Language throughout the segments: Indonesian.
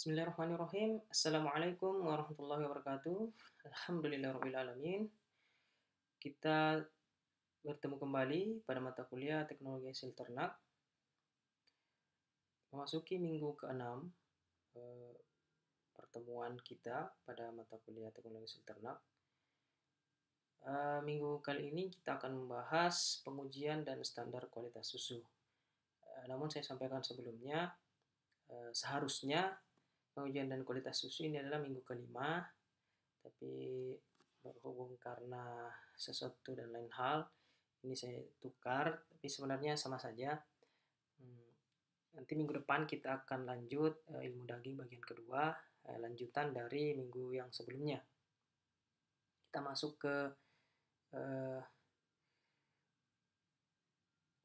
Bismillahirrahmanirrahim. Assalamualaikum warahmatullahi wabarakatuh. Alhamdulillahirrahmanirrahim. Kita bertemu kembali pada mata kuliah Teknologi Hasil Ternak. Memasuki minggu ke-6 pertemuan kita pada mata kuliah Teknologi Hasil Ternak. Minggu kali ini kita akan membahas pengujian dan standar kualitas susu. Namun saya sampaikan sebelumnya, seharusnya pengujian dan kualitas susu ini adalah minggu ke-5, tapi berhubung karena sesuatu dan lain hal, ini saya tukar, tapi sebenarnya sama saja. Nanti minggu depan kita akan lanjut ilmu daging bagian kedua, lanjutan dari minggu yang sebelumnya. Kita masuk ke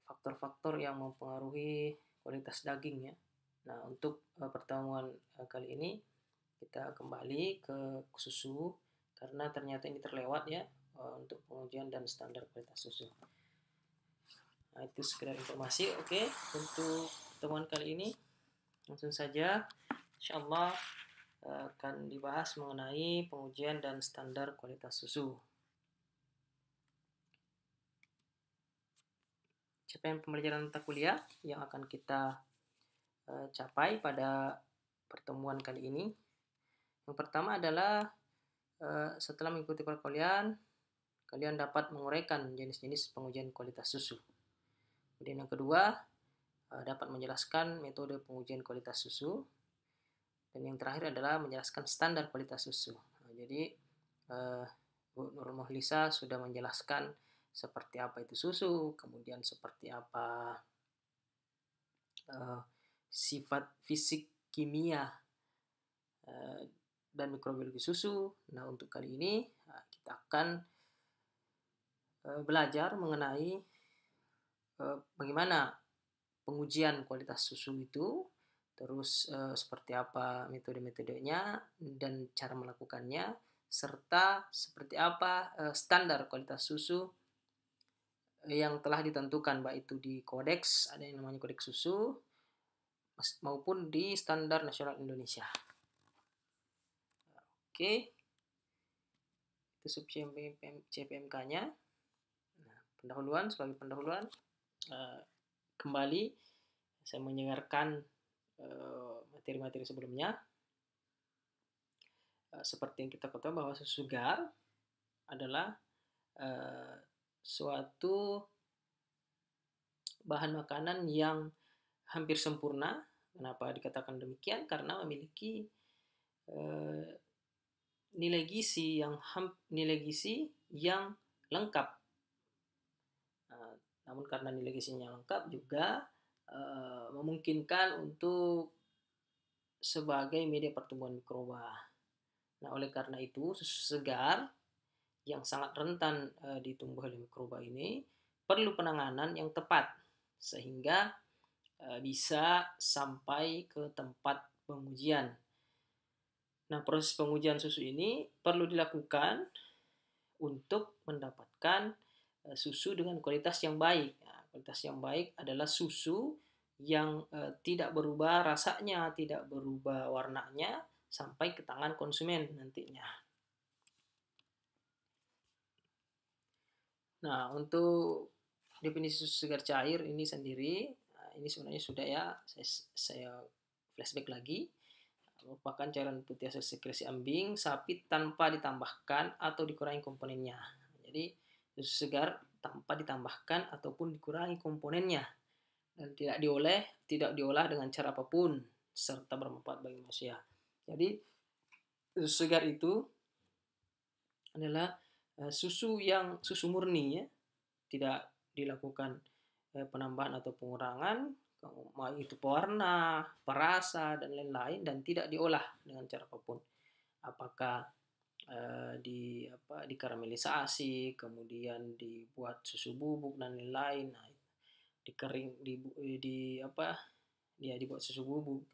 faktor-faktor yang mempengaruhi kualitas daging ya. Nah, untuk pertemuan kali ini kita kembali ke susu karena ternyata ini terlewat ya untuk pengujian dan standar kualitas susu. Nah, itu sekedar informasi. Oke, untuk pertemuan kali ini langsung saja insyaallah akan dibahas mengenai pengujian dan standar kualitas susu. Capaian pembelajaran mata kuliah yang akan kita capai pada pertemuan kali ini. Yang pertama adalah setelah mengikuti perkuliahan, kalian dapat menguraikan jenis-jenis pengujian kualitas susu. Kemudian yang kedua, dapat menjelaskan metode pengujian kualitas susu. Dan yang terakhir adalah menjelaskan standar kualitas susu. Nah, jadi Bu Nur Muhlisa sudah menjelaskan seperti apa itu susu, kemudian seperti apa sifat fisik kimia dan mikrobiologi susu. Nah, untuk kali ini kita akan belajar mengenai bagaimana pengujian kualitas susu itu, terus seperti apa metode-metodenya dan cara melakukannya, serta seperti apa standar kualitas susu yang telah ditentukan, baik itu di kodeks, ada yang namanya kodeks susu, maupun di standar nasional Indonesia. Oke, itu sub CPMK-nya. Nah, pendahuluan, sebagai pendahuluan, kembali saya mendengarkan materi-materi sebelumnya. Seperti yang kita ketahui bahwa susu segar adalah suatu bahan makanan yang hampir sempurna. Kenapa dikatakan demikian? Karena memiliki nilai gizi yang lengkap. Namun karena nilai gizinya lengkap juga memungkinkan untuk sebagai media pertumbuhan mikroba. Nah, oleh karena itu susu segar yang sangat rentan ditumbuh oleh mikroba ini perlu penanganan yang tepat sehingga bisa sampai ke tempat pengujian. Nah, proses pengujian susu ini perlu dilakukan untuk mendapatkan susu dengan kualitas yang baik. Nah, kualitas yang baik adalah susu yang tidak berubah rasanya, tidak berubah warnanya sampai ke tangan konsumen nantinya. Nah, untuk definisi susu segar cair ini sendiri, ini sebenarnya sudah ya, saya flashback lagi, merupakan cairan putih hasil sekresi ambing sapi tanpa ditambahkan atau dikurangi komponennya. Jadi susu segar tanpa ditambahkan ataupun dikurangi komponennya dan tidak diolah dengan cara apapun serta bermanfaat bagi manusia. Jadi susu segar itu adalah susu murni ya, tidak dilakukan penambahan atau pengurangan, itu pewarna, perasa dan lain-lain, dan tidak diolah dengan cara apapun. Apakah dikaramelisasi, kemudian dibuat susu bubuk dan lain-lain. Nah, dibuat susu bubuk.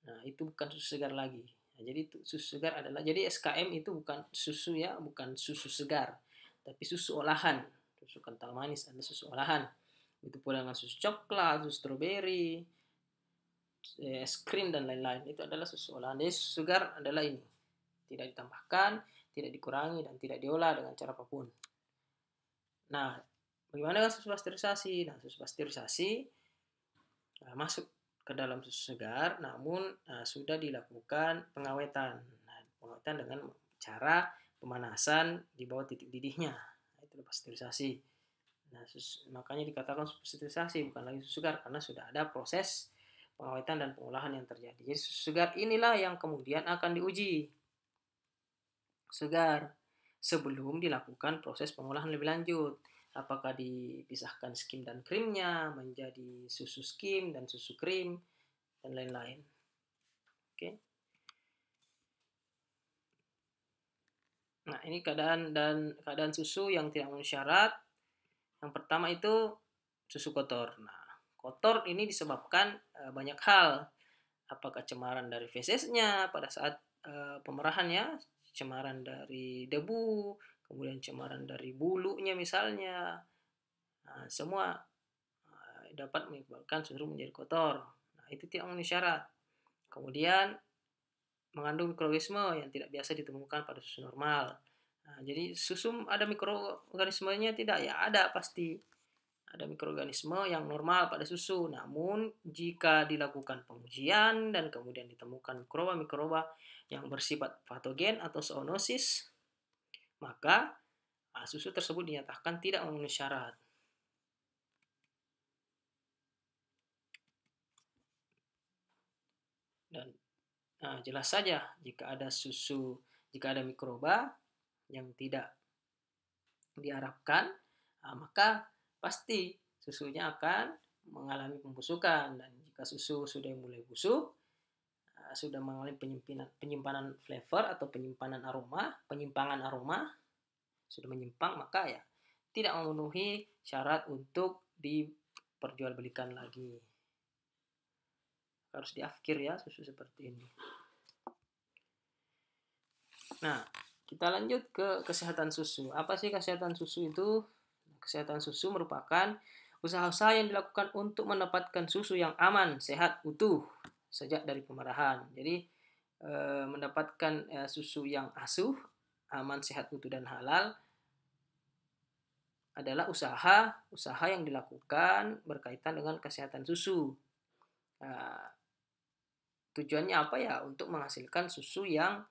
Nah, itu bukan susu segar lagi. Nah, jadi susu segar adalah, jadi SKM itu bukan susu ya, bukan susu segar, tapi susu olahan, susu kental manis, ada susu olahan. Itu pula dengan susu coklat, susu stroberi, es krim dan lain-lain. Itu adalah susu olahan. Jadi susu segar adalah ini. Tidak ditambahkan, tidak dikurangi, dan tidak diolah dengan cara apapun. Nah, bagaimana dengan susu pasteurisasi? Nah, susu pasteurisasi masuk ke dalam susu segar, namun sudah dilakukan pengawetan. Nah, pengawetan dengan cara pemanasan di bawah titik didihnya. Nah, itu pasteurisasi. Nah, makanya dikatakan pasteurisasi, bukan lagi susu segar, karena sudah ada proses pengawetan dan pengolahan yang terjadi. Jadi susu segar inilah yang kemudian akan diuji segar sebelum dilakukan proses pengolahan lebih lanjut. Apakah dipisahkan skim dan krimnya menjadi susu skim dan susu krim dan lain-lain. Oke. Nah, ini keadaan susu yang tidak memenuhi syarat. Yang pertama itu susu kotor. Nah, kotor ini disebabkan banyak hal. Apakah cemaran dari fesesnya pada saat pemerahannya, cemaran dari debu, kemudian cemaran dari bulunya misalnya. Nah, semua dapat menyebabkan susu menjadi kotor. Nah, itu tidak memenuhi syarat. Kemudian mengandung mikroorganisme yang tidak biasa ditemukan pada susu normal. Nah, jadi susu ada mikroorganismenya tidak? Ya ada pasti. Ada mikroorganisme yang normal pada susu. Namun jika dilakukan pengujian dan kemudian ditemukan mikroba-mikroba yang bersifat patogen atau zoonosis, maka susu tersebut dinyatakan tidak memenuhi syarat. Dan jelas saja jika ada mikroba yang tidak diharapkan, maka pasti susunya akan mengalami pembusukan. Dan jika susu sudah mulai busuk, sudah mengalami penyimpanan flavor atau penyimpangan aroma, sudah menyimpang, maka ya tidak memenuhi syarat untuk diperjualbelikan lagi. Harus diafkir ya susu seperti ini. Nah, kita lanjut ke kesehatan susu. Apa sih kesehatan susu itu? Kesehatan susu merupakan usaha-usaha yang dilakukan untuk mendapatkan susu yang aman, sehat, utuh sejak dari pemerahan. Jadi mendapatkan susu yang asuh, aman, sehat, utuh, dan halal adalah usaha yang dilakukan berkaitan dengan kesehatan susu. Tujuannya apa ya? Untuk menghasilkan susu yang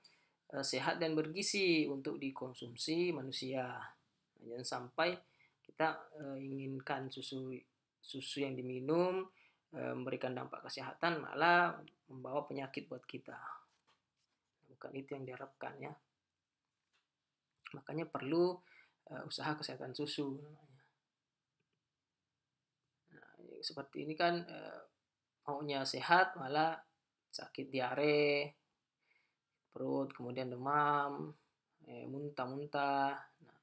sehat dan bergizi untuk dikonsumsi manusia. Jangan sampai kita inginkan susu yang diminum memberikan dampak kesehatan malah membawa penyakit buat kita. Bukan itu yang diharapkan ya. Makanya perlu usaha kesehatan susu. Nah, seperti ini kan maunya sehat malah sakit diare, perut, kemudian demam, muntah-muntah. Nah,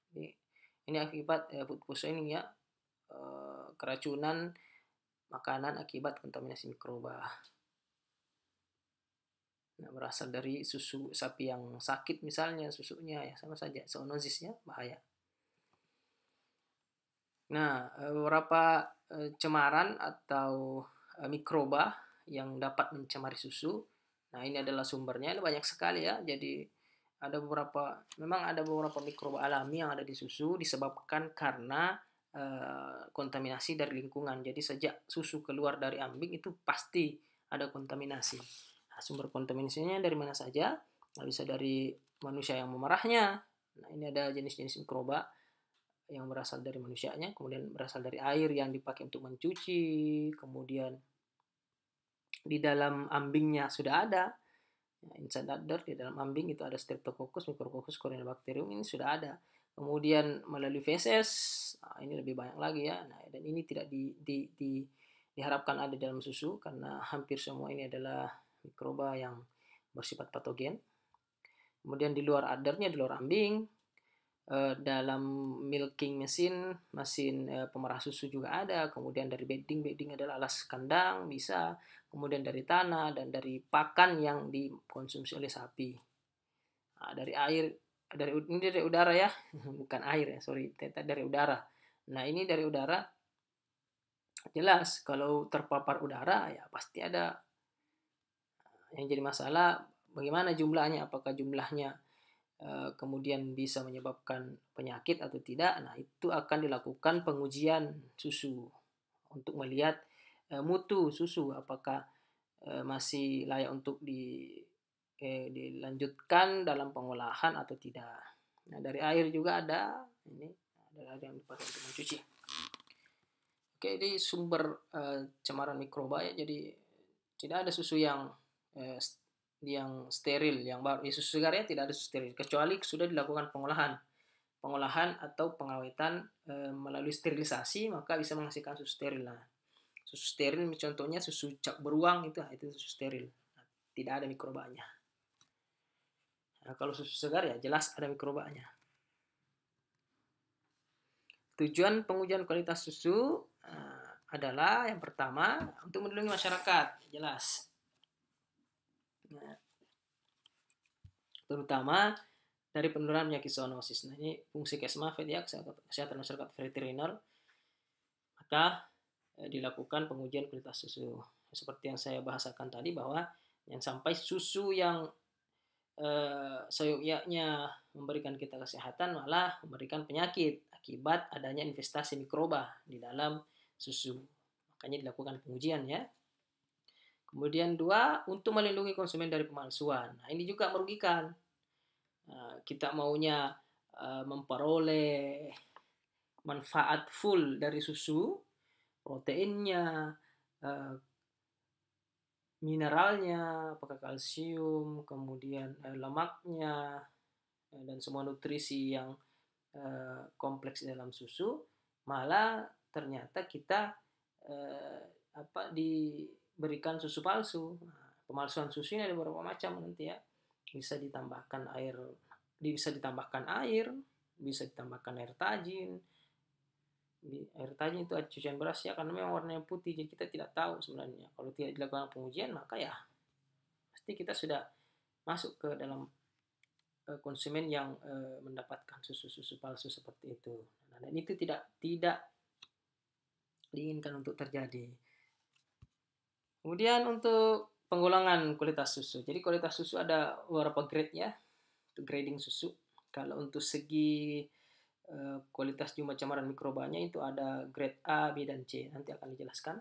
ini akibat food poisoning ya, keracunan makanan akibat kontaminasi mikroba. Nah, berasal dari susu sapi yang sakit misalnya, susunya ya sama saja, zoonosis ya, bahaya. Nah, beberapa cemaran atau mikroba yang dapat mencemari susu. Nah, ini adalah sumbernya, ada banyak sekali ya. Jadi memang ada beberapa mikroba alami yang ada di susu disebabkan karena kontaminasi dari lingkungan. Jadi sejak susu keluar dari ambing itu pasti ada kontaminasi. Nah, sumber kontaminasinya dari mana saja? Nah, bisa dari manusia yang memerahnya. Nah, ini ada jenis-jenis mikroba yang berasal dari manusianya, kemudian berasal dari air yang dipakai untuk mencuci, kemudian di dalam ambingnya sudah ada inside udder, di dalam ambing itu ada Streptococcus, Micrococcus, Corynebacterium, ini sudah ada. Kemudian melalui feses, ini lebih banyak lagi ya. Nah, dan ini tidak diharapkan ada dalam susu karena hampir semua ini adalah mikroba yang bersifat patogen. Kemudian di luar uddernya, di luar ambing, dalam milking mesin pemerah susu juga ada. Kemudian dari bedding adalah alas kandang bisa, kemudian dari tanah dan dari pakan yang dikonsumsi oleh sapi. Nah, dari udara ya, bukan air ya, sorry, dari udara. Nah, ini dari udara jelas kalau terpapar udara ya pasti ada Yang jadi masalah bagaimana jumlahnya, apakah jumlahnya kemudian bisa menyebabkan penyakit atau tidak. Nah, itu akan dilakukan pengujian susu untuk melihat mutu susu, apakah masih layak untuk dilanjutkan dalam pengolahan atau tidak. Nah, dari air juga ada, ini ada air yang dipakai untuk mencuci. Oke, ini sumber cemaran mikroba ya. Jadi tidak ada susu eh, yang steril, yang baru. Susu segar ya tidak ada susu steril kecuali sudah dilakukan pengolahan atau pengawetan melalui sterilisasi, maka bisa menghasilkan susu steril. Nah, susu steril contohnya susu cap beruang itu susu steril. Nah, tidak ada mikrobanya. Nah, kalau susu segar ya jelas ada mikrobanya. Tujuan pengujian kualitas susu adalah yang pertama untuk melindungi masyarakat, jelas. Nah, terutama dari penularan penyakit zoonosis. Nah, ini fungsi Kesmafet ya, kesehatan masyarakat veteriner. Maka dilakukan pengujian kualitas susu. Seperti yang saya bahasakan tadi bahwa yang sampai susu yang seyogyanya memberikan kita kesehatan malah memberikan penyakit akibat adanya investasi mikroba di dalam susu. Makanya dilakukan pengujian ya. Kemudian dua, untuk melindungi konsumen dari pemalsuan. Nah, ini juga merugikan. Kita maunya memperoleh manfaat full dari susu, proteinnya, mineralnya, apakah kalsium, kemudian lemaknya, dan semua nutrisi yang kompleks dalam susu, malah ternyata kita diberikan susu palsu. Nah, pemalsuan susu ini ada beberapa macam nanti ya. Bisa ditambahkan air, bisa ditambahkan air tajin. Air tajin itu cucian beras ya, karena memang warnanya putih, jadi kita tidak tahu sebenarnya. Kalau tidak dilakukan pengujian, maka ya pasti kita sudah masuk ke dalam konsumen yang mendapatkan susu-susu palsu seperti itu. Nah, dan itu tidak diinginkan untuk terjadi. Kemudian untuk penggolongan kualitas susu. Jadi kualitas susu ada beberapa grade ya, untuk grading susu. Kalau untuk segi kualitas jumlah cemaran mikrobanya itu ada grade A, B, dan C. Nanti akan dijelaskan.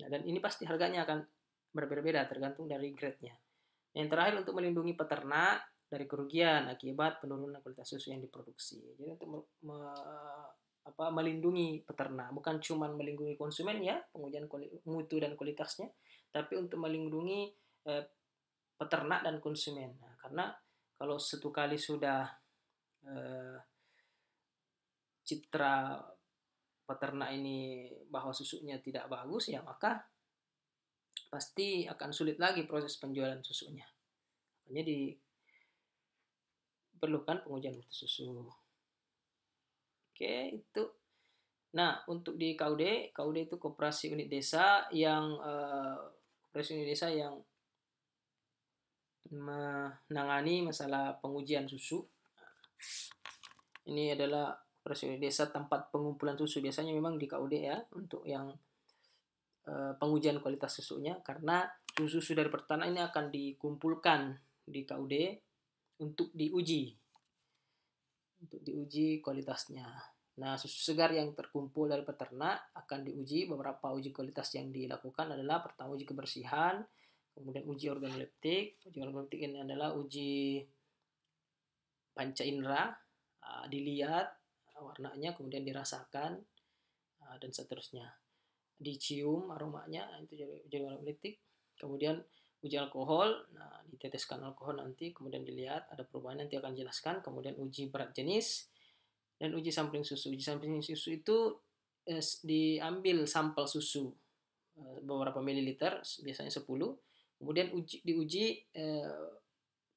Nah, dan ini pasti harganya akan berbeda-beda tergantung dari grade-nya. Yang terakhir untuk melindungi peternak dari kerugian akibat penurunan kualitas susu yang diproduksi. Jadi untuk melindungi peternak, bukan cuma melindungi konsumen ya, pengujian mutu dan kualitasnya, tapi untuk melindungi peternak dan konsumen. Nah, karena kalau satu kali sudah citra peternak ini bahwa susunya tidak bagus ya, maka pasti akan sulit lagi proses penjualan susunya. Makanya diperlukan pengujian mutu susu. Oke, itu. Nah, untuk di KUD itu koperasi unit desa yang menangani masalah pengujian susu. Ini adalah koperasi unit desa tempat pengumpulan susu. Biasanya memang di KUD ya, untuk yang pengujian kualitas susunya, karena susu dari peternak ini akan dikumpulkan di KUD untuk diuji kualitasnya. Nah, susu segar yang terkumpul dari peternak akan diuji. Beberapa uji kualitas yang dilakukan adalah pertama uji kebersihan, kemudian uji organoleptik. Uji organoleptik ini adalah uji panca indera, dilihat warnanya, kemudian dirasakan, dan seterusnya. Dicium aromanya, itu uji organoleptik. Kemudian uji alkohol, nah diteteskan alkohol nanti, kemudian dilihat ada perubahan, nanti akan jelaskan. Kemudian uji berat jenis dan uji sampling susu. Uji sampling susu itu diambil sampel susu beberapa mililiter, biasanya 10. Kemudian diuji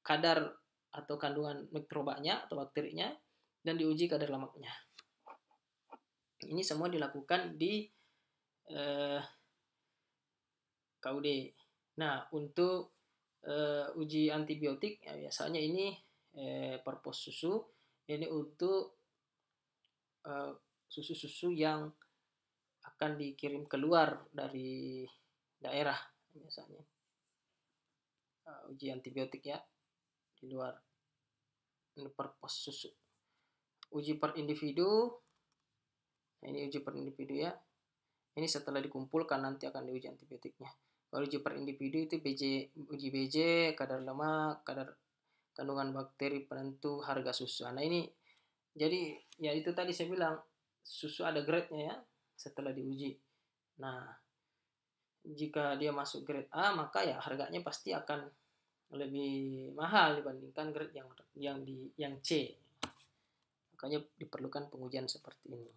kadar atau kandungan mikrobanya atau bakterinya, dan diuji kadar lemaknya. Ini semua dilakukan di KUD. Nah, untuk uji antibiotik ya, biasanya ini purpose susu ini untuk susu-susu yang akan dikirim keluar dari daerah biasanya uji antibiotik ya di luar per pos susu. Uji per individu, nah ini uji per individu ya. Ini setelah dikumpulkan nanti akan diuji antibiotiknya. Kalau uji per individu itu uji BJ, kadar lemak, kadar kandungan bakteri penentu harga susu. Nah ini jadi ya itu tadi saya bilang susu ada grade-nya ya setelah diuji. Nah jika dia masuk grade A maka ya harganya pasti akan lebih mahal dibandingkan grade yang C. Makanya diperlukan pengujian seperti ini.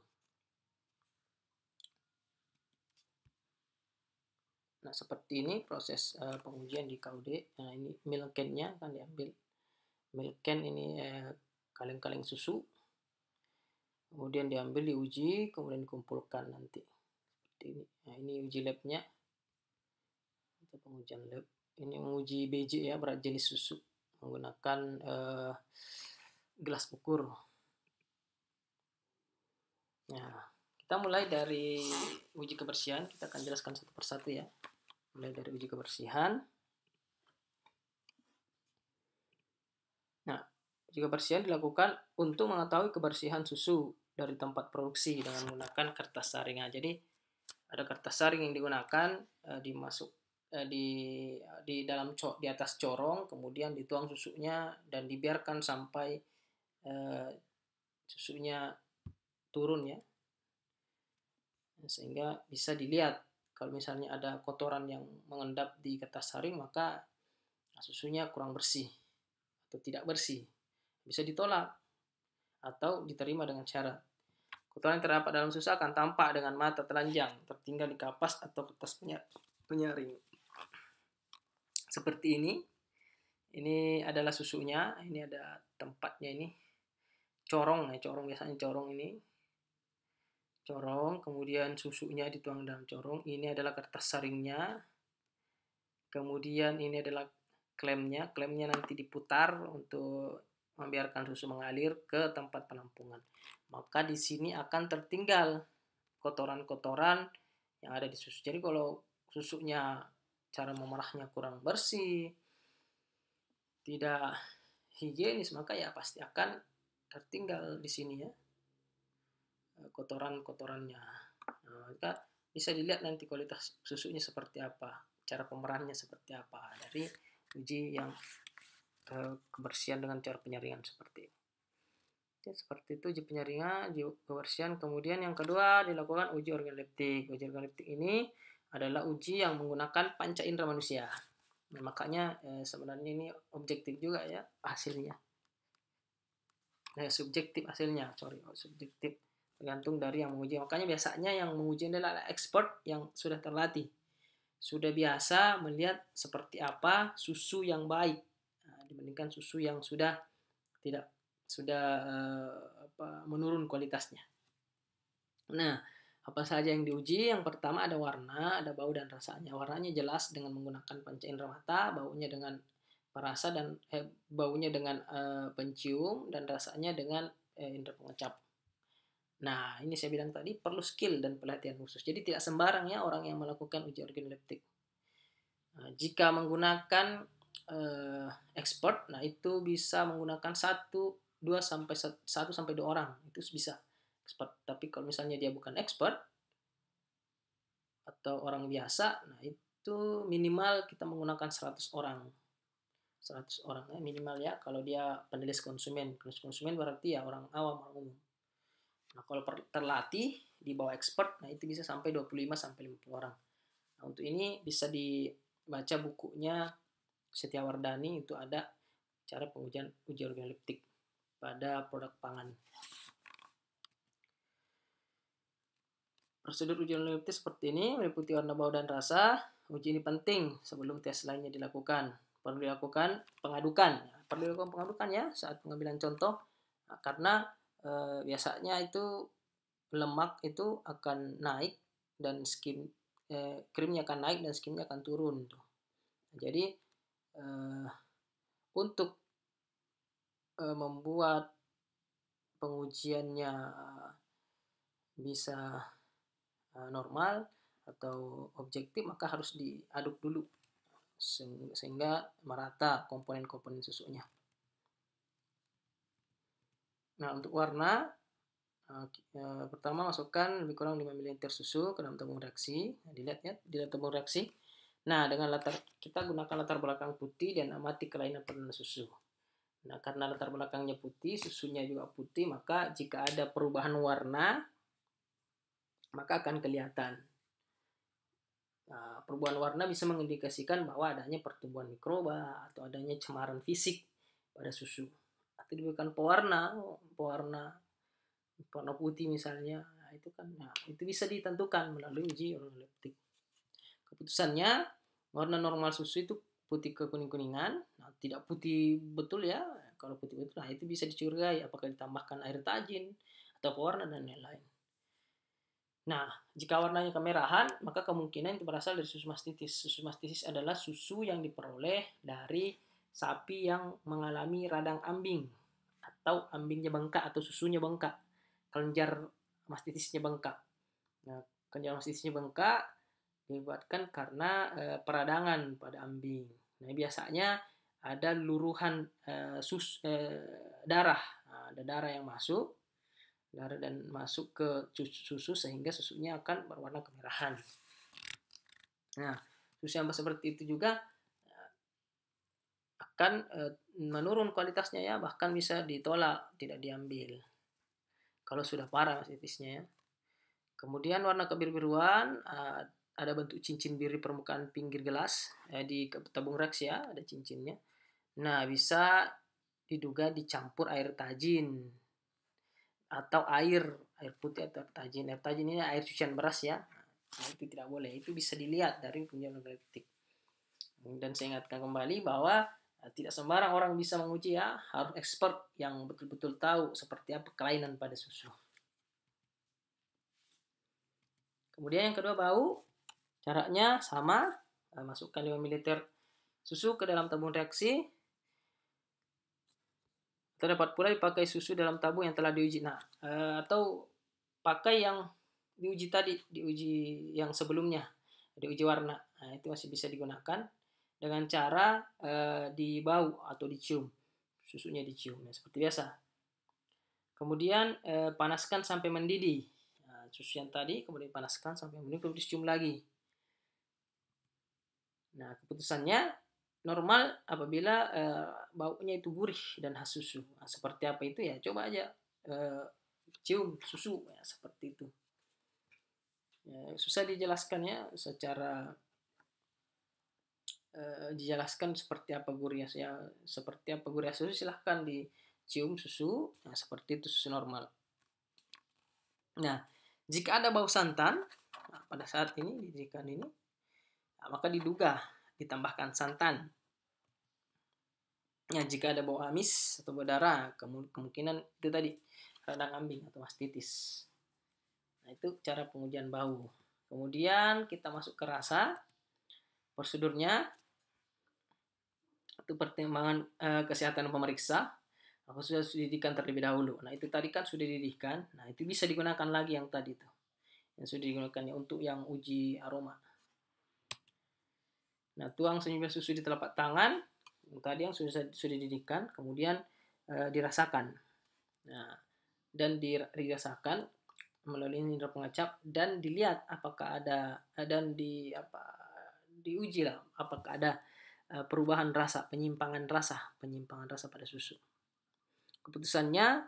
Nah, seperti ini proses pengujian di KUD. Nah, ini milk can-nya kan diambil. Milk can ini kaleng-kaleng susu. Kemudian diambil, diuji, kemudian dikumpulkan nanti. Seperti ini. Nah, ini uji lab-nya. Itu pengujian lab. Ini menguji BJ ya, berat jenis susu. Menggunakan gelas ukur. Nah, kita mulai dari uji kebersihan. Kita akan jelaskan satu persatu ya. Mulai dari uji kebersihan. Nah, uji kebersihan dilakukan untuk mengetahui kebersihan susu dari tempat produksi dengan menggunakan kertas saring. Nah, jadi ada kertas saring yang digunakan di dalam di atas corong, kemudian dituang susunya dan dibiarkan sampai susunya turun ya, sehingga bisa dilihat. Kalau misalnya ada kotoran yang mengendap di kertas saring, maka susunya kurang bersih atau tidak bersih. Bisa ditolak atau diterima dengan syarat. Kotoran yang terdapat dalam susu akan tampak dengan mata telanjang, tertinggal di kapas atau kertas penyaring. Seperti ini. Ini adalah susunya. Ini ada tempatnya ini. Corong ya, corong biasanya corong ini. Corong, kemudian susunya dituang dalam corong. Ini adalah kertas saringnya. Kemudian ini adalah klemnya. Klemnya nanti diputar untuk membiarkan susu mengalir ke tempat penampungan. Maka di sini akan tertinggal kotoran-kotoran yang ada di susu. Jadi kalau susunya cara memerahnya kurang bersih, tidak higienis, maka ya pasti akan tertinggal di sini ya kotoran-kotorannya. Nah, maka bisa dilihat nanti kualitas susunya seperti apa, cara pemerahannya seperti apa dari uji yang kebersihan dengan cara penyaringan seperti ini. Oke, seperti itu uji penyaringan, uji kebersihan. Kemudian yang kedua dilakukan uji organoleptik. Uji organoleptik ini adalah uji yang menggunakan panca indera manusia. Nah, makanya sebenarnya ini objektif juga ya hasilnya. Subjektif hasilnya, subjektif. Tergantung dari yang menguji. Makanya biasanya yang menguji adalah expert yang sudah terlatih. Sudah biasa melihat seperti apa susu yang baik dibandingkan susu yang sudah menurun kualitasnya. Nah, apa saja yang diuji? Yang pertama ada warna, ada bau dan rasanya. Warnanya jelas dengan menggunakan panca indera mata, baunya dengan perasa dan baunya dengan pencium, dan rasanya dengan indera pengecap. Nah, ini saya bilang tadi perlu skill dan pelatihan khusus. Jadi tidak sembarang ya orang yang melakukan uji organoleptik. Nah, jika menggunakan expert, nah itu bisa menggunakan 1 sampai 2 orang, itu bisa expert. Tapi kalau misalnya dia bukan expert atau orang biasa, nah itu minimal kita menggunakan 100 orang. 100 orang ya minimal ya, kalau dia penulis konsumen. Penulis konsumen berarti ya orang awam, orang umum. Nah, kalau terlatih di bawah expert, nah itu bisa sampai 25 sampai 50 orang. Nah, untuk ini bisa dibaca bukunya Setiawardani, itu ada cara pengujian uji organoleptik pada produk pangan. Prosedur uji organoleptik seperti ini, meliputi warna, bau, dan rasa. Uji ini penting sebelum tes lainnya dilakukan. Perlu dilakukan pengadukan ya saat pengambilan contoh, karena biasanya itu lemak itu akan naik dan krimnya akan naik dan skimnya akan turun. Jadi untuk membuat pengujiannya bisa normal, atau objektif, maka harus diaduk dulu sehingga merata komponen-komponen susunya. Nah, untuk warna, pertama masukkan lebih kurang 5 ml susu ke dalam tabung reaksi. Nah, dilihat ya di dalam tabung reaksi. Nah, dengan kita gunakan latar belakang putih dan amati kelainan pada susu. Nah, karena latar belakangnya putih, susunya juga putih, maka jika ada perubahan warna, maka akan kelihatan. Nah, perubahan warna bisa mengindikasikan bahwa adanya pertumbuhan mikroba atau adanya cemaran fisik pada susu. Atau diberikan pewarna warna putih misalnya, itu bisa ditentukan melalui uji organoleptik. Keputusannya, warna normal susu itu putih ke kuning-kuningan, tidak putih betul ya. Kalau putih betul, itu bisa dicurigai apakah ditambahkan air tajin atau pewarna dan lain-lain. Nah, jika warnanya kemerahan, maka kemungkinan itu berasal dari susu mastitis. Susu mastitis adalah susu yang diperoleh dari sapi yang mengalami radang ambing atau ambingnya bengkak atau susunya bengkak. Kelenjar mastitisnya bengkak. Nah, kelenjar mastitisnya bengkak dibuatkan karena peradangan pada ambing. Nah, biasanya ada luruhan darah. Nah, ada darah yang masuk ke susu sehingga susunya akan berwarna kemerahan. Nah, susu yang seperti itu juga akan menurun kualitasnya ya, bahkan bisa ditolak, tidak diambil kalau sudah parah mastitisnya ya. Kemudian warna kebiru-biruan, ada bentuk cincin biru permukaan pinggir gelas di tabung reaksi ya, ada cincinnya. Nah, bisa diduga dicampur air tajin atau air putih atau air tajin. Air tajin ini air cucian beras ya. Nah, itu tidak boleh. Itu bisa dilihat dari penjualan organoleptik. Dan saya ingatkan kembali bahwa tidak sembarang orang bisa menguji ya, harus expert yang betul-betul tahu seperti apa kelainan pada susu. Kemudian yang kedua bau, caranya sama, masukkan 5 ml susu ke dalam tabung reaksi. Terdapat pula dipakai susu dalam tabung yang telah diuji. Nah, atau pakai yang diuji tadi, diuji yang sebelumnya, diuji warna. Nah, itu masih bisa digunakan dengan cara dibau atau dicium, susunya dicium ya, seperti biasa. Kemudian panaskan sampai mendidih. Nah, susu yang tadi kemudian panaskan sampai mendidih, kemudian dicium lagi. Nah, keputusannya normal apabila baunya itu gurih dan khas susu. Nah, seperti apa itu ya? Coba aja cium susu ya, seperti itu. Ya, susah dijelaskannya secara dijelaskan seperti apa gurih ya, seperti apa gurih susu, silahkan dicium susu, nah, seperti itu susu normal. Nah, jika ada bau santan, nah, pada saat ini didikan ini, nah, maka diduga ditambahkan santan. Nah, jika ada bau amis atau bau darah, kemungkinan itu tadi radang ambing atau mastitis. Nah, itu cara pengujian bau. Kemudian kita masuk ke rasa. Prosedurnya itu pertimbangan kesehatan pemeriksa. Aku sudah dididihkan terlebih dahulu. Nah, itu tadi kan sudah dididihkan. Nah, itu bisa digunakan lagi yang tadi tuh. Yang sudah digunakan untuk yang uji aroma. Nah, tuang secangkir susu di telapak tangan. Yang tadi yang sudah dididihkan, kemudian dirasakan. Nah, dan dirasakan melalui indera pengecap dan dilihat apakah ada dan diuji lah apakah ada perubahan rasa, penyimpangan rasa pada susu. Keputusannya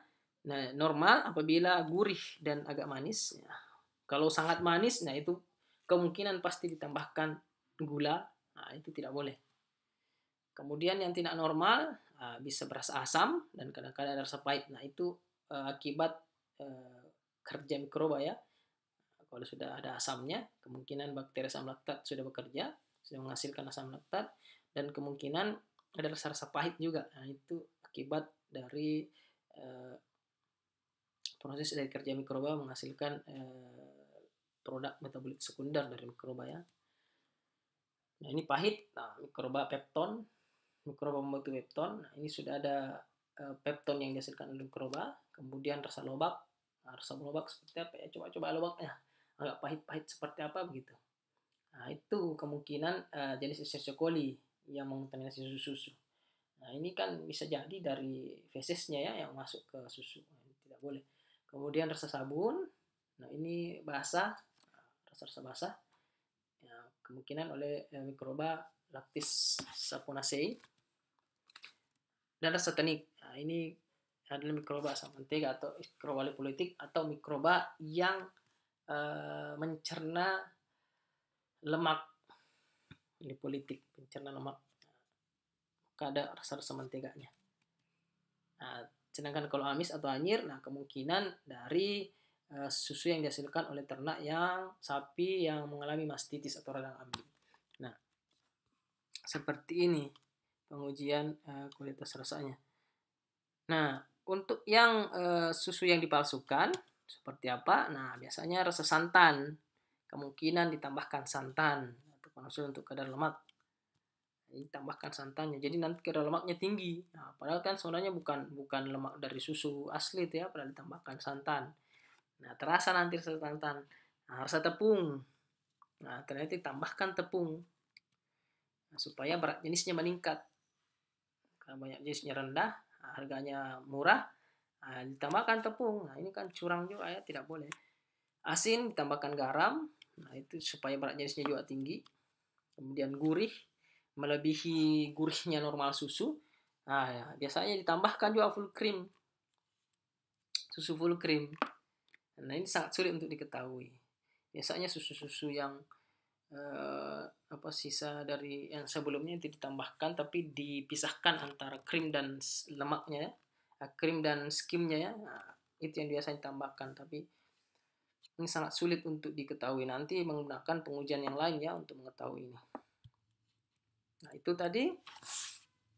normal apabila gurih dan agak manis. Ya. Kalau sangat manis, nah itu kemungkinan pasti ditambahkan gula. Nah, itu tidak boleh. Kemudian yang tidak normal bisa berasa asam dan kadang-kadang ada rasa pahit. Nah, itu akibat kerja mikroba ya. Kalau sudah ada asamnya, kemungkinan bakteri asam laktat sudah bekerja, sudah menghasilkan asam laktat, dan kemungkinan ada rasa-rasa pahit juga. Nah, itu akibat dari proses dari kerja mikroba menghasilkan produk metabolit sekunder dari mikroba ya. Nah, ini pahit. Nah, mikroba pepton, mikroba membentuk pepton. Nah, ini sudah ada pepton yang dihasilkan oleh mikroba. Kemudian rasa lobak. Nah, rasa lobak seperti apa ya? Coba lobaknya. Agak pahit-pahit seperti apa begitu. Nah, itu kemungkinan jenis Escherichia coli yang mengontaminasi susu. Nah, ini kan bisa jadi dari fesesnya ya yang masuk ke susu. Nah, ini tidak boleh. Kemudian rasa sabun. Nah, ini basah, rasa-rasa basah. Ya, kemungkinan oleh mikroba Lactis saponaceae. Dan rasa tenik. Nah, ini adalah mikroba asam mentega atau mikroba lipolitik atau mikroba yang mencerna lemak lipolitik, pencerna lemak. Ada rasa-rasa menteganya. Nah, sedangkan kalau amis atau anyir, nah kemungkinan dari susu yang dihasilkan oleh ternak yang sapi yang mengalami mastitis atau radang ambing. Nah, seperti ini pengujian kualitas rasanya. Nah, untuk yang susu yang dipalsukan seperti apa? Nah, biasanya rasa santan. Kemungkinan ditambahkan santan atau pengusul untuk kadar lemak. Ditambahkan santannya. Jadi nanti kadar lemaknya tinggi. Nah, padahal kan sebenarnya bukan lemak dari susu asli itu ya, padahal ditambahkan santan. Nah, terasa nanti rasa santan. Nah, rasa tepung. Nah, ternyata ditambahkan tepung. Nah, supaya berat jenisnya meningkat. Karena banyak jenisnya rendah, harganya murah, nah, ditambahkan tepung. Nah, ini kan curang juga ya, tidak boleh. Asin ditambahkan garam. Nah, itu supaya berat jenisnya juga tinggi. Kemudian gurih, melebihi gurihnya normal susu. Nah, ya, biasanya ditambahkan juga full cream. Susu full cream. Nah, ini sangat sulit untuk diketahui. Biasanya susu-susu yang sisa dari yang sebelumnya itu ditambahkan tapi dipisahkan antara krim dan lemaknya ya. Krim dan skimnya ya. Nah, itu yang biasanya ditambahkan, tapi ini sangat sulit untuk diketahui. Nanti menggunakan pengujian yang lain ya untuk mengetahui ini. Nah, itu tadi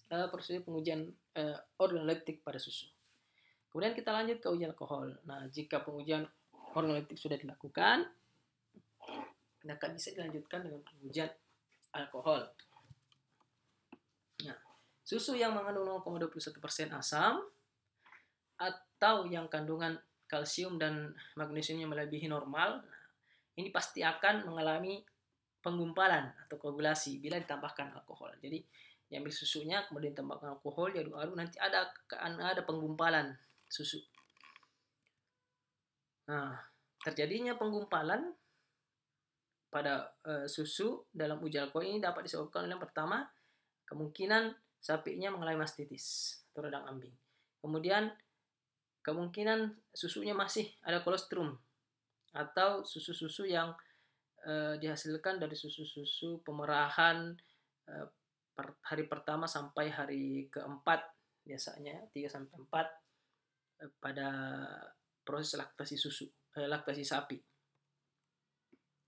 prosedur pengujian organoleptik pada susu. Kemudian kita lanjut ke uji alkohol. Nah, jika pengujian organoleptik sudah dilakukan, akan bisa dilanjutkan dengan pengujian alkohol. Nah, susu yang mengandung 0,21% asam atau yang kandungan kalsium dan magnesiumnya melebihi normal, nah, ini pasti akan mengalami penggumpalan atau koagulasi bila ditambahkan alkohol. Jadi diambil susunya kemudian ditambahkan alkohol, diaduk-aduk, nanti ada penggumpalan susu. Nah, terjadinya penggumpalan pada susu dalam uji alkohol ini dapat disebabkan oleh yang pertama, kemungkinan sapinya mengalami mastitis atau radang ambing. Kemudian kemungkinan susunya masih ada kolostrum atau susu-susu yang dihasilkan dari susu-susu pemerahan hari pertama sampai hari keempat, biasanya 3-4 pada proses laktasi sapi.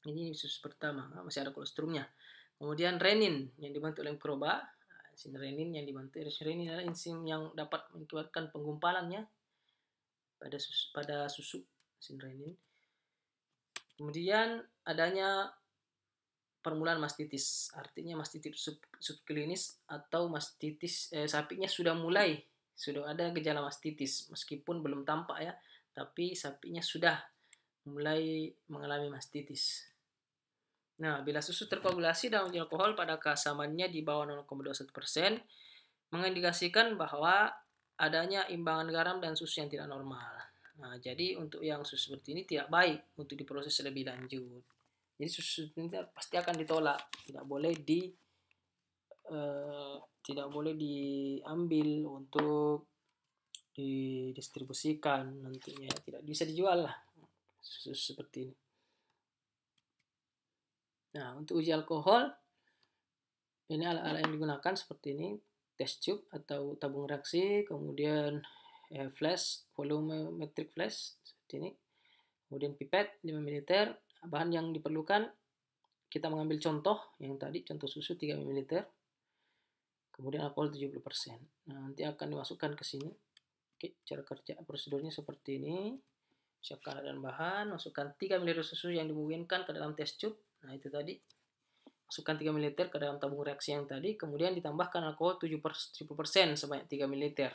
Ini susu pertama, masih ada kolostrumnya. Kemudian renin yang dibantu oleh mikroba. Enzim renin yang dibantu renin adalah enzim yang dapat mengakibatkan penggumpalannya pada susu, enzim renin. Kemudian adanya permulaan mastitis, artinya mastitis subklinis atau mastitis sapinya sudah ada gejala mastitis meskipun belum tampak ya, tapi sapinya sudah mulai mengalami mastitis. Nah, bila susu terkoagulasi dalam uji alkohol pada keasamannya di bawah 0,21%, mengindikasikan bahwa adanya imbangan garam dan susu yang tidak normal. Nah, jadi untuk yang susu seperti ini tidak baik untuk diproses lebih lanjut. Jadi susu ini pasti akan ditolak, tidak boleh diambil untuk didistribusikan nantinya, tidak bisa dijual lah susu seperti ini. Nah, untuk uji alkohol, ini alat-alat yang digunakan seperti ini, test tube atau tabung reaksi, kemudian flash, volumetric flash, seperti ini. Kemudian pipet 5 ml, bahan yang diperlukan, kita mengambil contoh, yang tadi, contoh susu 3 ml, kemudian alkohol 70%. Nah, nanti akan dimasukkan ke sini. Oke, cara kerja prosedurnya seperti ini. Siapkan alat dan bahan, masukkan 3 ml susu yang dimungkinkan ke dalam test tube. Nah, itu tadi. Masukkan 3 ml ke dalam tabung reaksi yang tadi, kemudian ditambahkan alkohol 70% sebanyak 3 ml.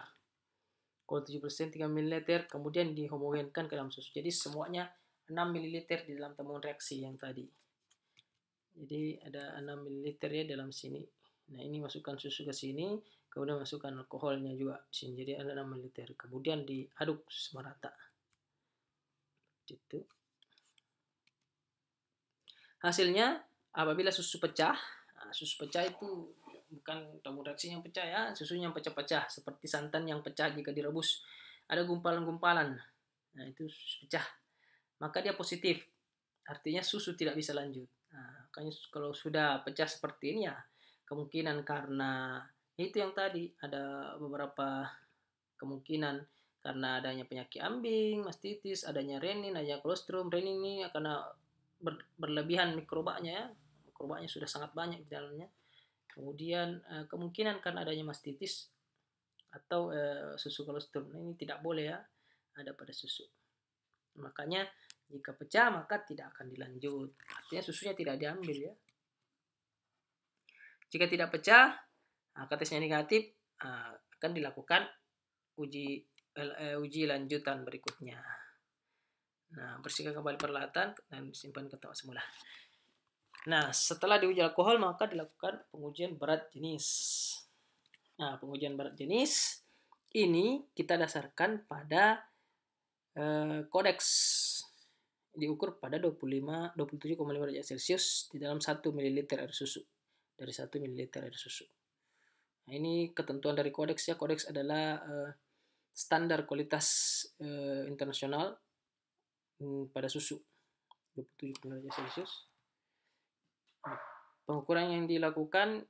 Alkohol 70% 3 ml, kemudian dihomogenkan ke dalam susu. Jadi semuanya 6 ml di dalam tabung reaksi yang tadi. Jadi ada 6 ml ya dalam sini. Nah, ini masukkan susu ke sini, kemudian masukkan alkoholnya juga di sini. Jadi ada 6 ml. Kemudian diaduk merata. Gitu. Hasilnya apabila susu pecah, susu pecah itu bukan tabung reaksi yang pecah ya, susunya yang pecah-pecah seperti santan yang pecah jika direbus. Ada gumpalan-gumpalan. Nah, itu susu pecah. Maka dia positif. Artinya susu tidak bisa lanjut. Nah, makanya kalau sudah pecah seperti ini ya, kemungkinan karena itu yang tadi ada beberapa kemungkinan karena adanya penyakit ambing, mastitis, adanya renin, adanya kolostrum. Renin ini karena berlebihan mikrobanya ya, mikrobanya sudah sangat banyak di dalamnya. Kemudian kemungkinan karena adanya mastitis atau susu kolostrum ini tidak boleh ya ada pada susu. Makanya jika pecah maka tidak akan dilanjut. Artinya susunya tidak diambil ya. Jika tidak pecah, maka tesnya negatif, akan dilakukan uji lanjutan berikutnya. Nah, bersihkan kembali peralatan dan simpan ke tempat semula. Nah, setelah diuji alkohol maka dilakukan pengujian berat jenis. Nah, pengujian berat jenis ini kita dasarkan pada kodeks, diukur pada 27,5 derajat Celcius di dalam 1 ml air susu. Dari 1 ml air susu. Nah, ini ketentuan dari kodeks ya. Kodeks adalah standar kualitas internasional pada susu 27 derajat Celcius. Pengukuran yang dilakukan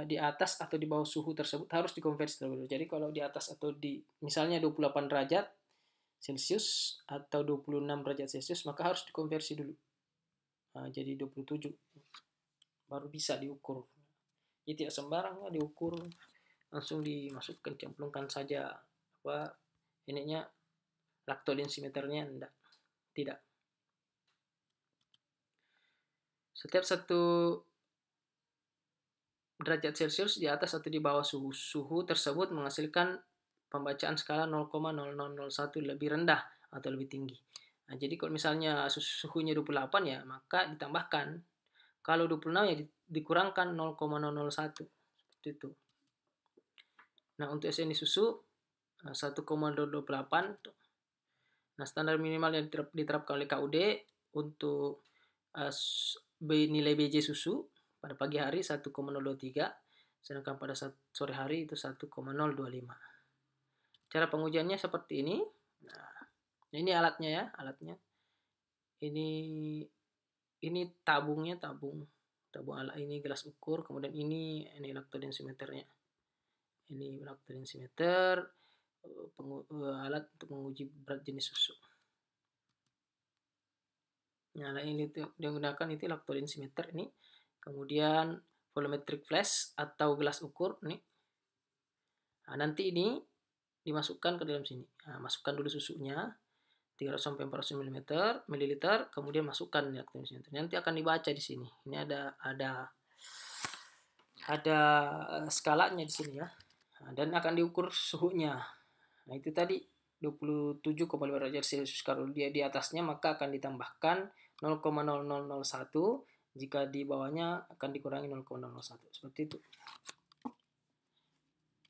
di atas atau di bawah suhu tersebut harus dikonversi terlebih dahulu. Jadi kalau di atas atau di misalnya 28 derajat Celcius atau 26 derajat Celcius maka harus dikonversi dulu. Jadi 27 baru bisa diukur. Jadi tidak sembarang diukur langsung dimasukkan, cemplungkan saja apa ininya laktodensimeternya tidak. Setiap 1 derajat Celcius di atas atau di bawah suhu tersebut menghasilkan pembacaan skala 0,0001 lebih rendah atau lebih tinggi. Nah, jadi kalau misalnya suhunya 28 ya maka ditambahkan. Kalau 26 ya dikurangkan 0,001 seperti itu. Nah, untuk SNI susu 1,28. Nah, standar minimal yang diterapkan oleh KUD untuk nilai BJ susu pada pagi hari 1,023, sedangkan pada sore hari itu 1,025. Cara pengujiannya seperti ini. Nah, ini alatnya ya, alatnya. Ini tabung alat ini gelas ukur, kemudian ini laktodensimeternya. Ini laktodensimeter, alat untuk menguji berat jenis susu. Nah, ini digunakan itu laktodensimeter ini. Kemudian volumetric flask atau gelas ukur nih. Nah, nanti ini dimasukkan ke dalam sini. Nah, masukkan dulu susunya 300 sampai 400 ml, kemudian masukkan laktodensimeter. Nanti akan dibaca di sini. Ini ada skalanya di sini ya. Nah, dan akan diukur suhunya. Nah, itu tadi 27,5 derajat Celcius. Kalau dia di atasnya maka akan ditambahkan 0,0001, jika di bawahnya akan dikurangi 0,01. Seperti itu.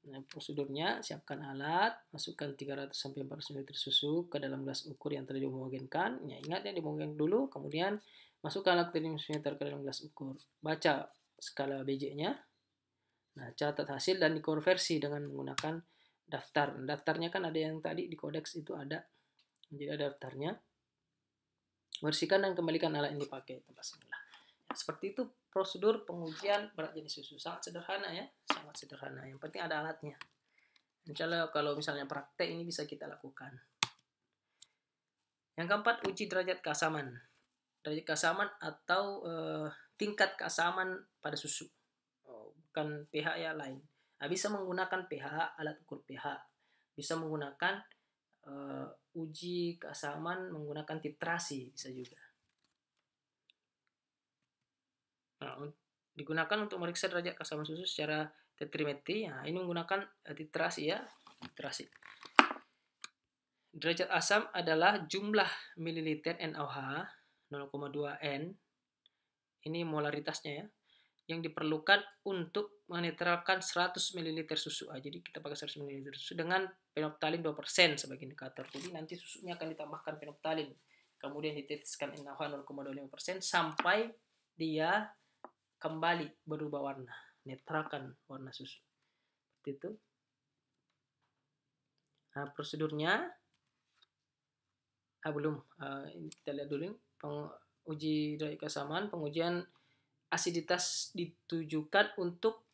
Nah, prosedurnya siapkan alat, masukkan 300 sampai 400 ml susu ke dalam gelas ukur yang telah dihomogenkan. Ya, ingat ya dihomogen dulu, kemudian masukkan laktodensimeter ke dalam gelas ukur. Baca skala BJ-nya. Nah, catat hasil dan dikonversi dengan menggunakan daftar. Daftarnya kan ada yang tadi di kodeks itu ada. Jadi ada daftarnya. Bersihkan dan kembalikan alat yang dipakai tempat semula. Seperti itu prosedur pengujian berat jenis susu. Sangat sederhana ya, sangat sederhana. Yang penting ada alatnya. Insya Allah kalau misalnya praktek ini bisa kita lakukan. Yang keempat, uji derajat keasaman. Derajat keasaman atau tingkat keasaman pada susu. Bukan pH ya, lain. Nah, bisa menggunakan pH, alat ukur pH. Bisa menggunakan uji keasaman menggunakan titrasi, bisa juga. Nah, digunakan untuk meriksa derajat keasaman susu secara tetrimetri. Nah, ini menggunakan titrasi ya, titrasi. Derajat asam adalah jumlah mililiter NaOH 0,2 N Ini molaritasnya ya. Yang diperlukan untuk menetralkan 100 ml susu. Jadi kita pakai 100 ml susu dengan penoptalin 2% sebagai indikator. Jadi nanti susunya akan ditambahkan penoptalin. Kemudian diteteskan NaOH 0,25% sampai dia kembali berubah warna. Netralkan warna susu. Seperti itu. Nah, prosedurnya belum. Kita lihat dulu uji dari kesamaan. Pengujian asiditas ditujukan untuk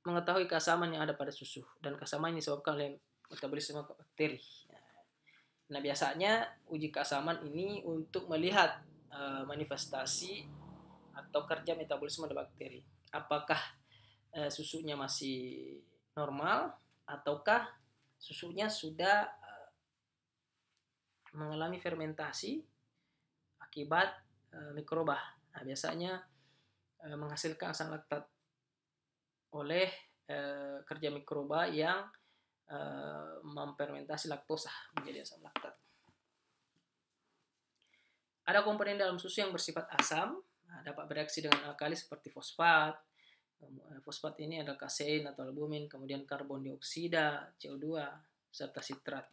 mengetahui keasaman yang ada pada susu, dan keasaman yang disebabkan oleh metabolisme bakteri. Nah, biasanya uji keasaman ini untuk melihat manifestasi atau kerja metabolisme bakteri. Apakah susunya masih normal ataukah susunya sudah mengalami fermentasi akibat mikroba. Nah, biasanya menghasilkan asam laktat oleh kerja mikroba yang memfermentasi laktosa menjadi asam laktat. Ada komponen dalam susu yang bersifat asam, dapat bereaksi dengan alkali seperti fosfat. Fosfat ini adalah kasein atau albumin, kemudian karbon dioksida, CO2, serta sitrat.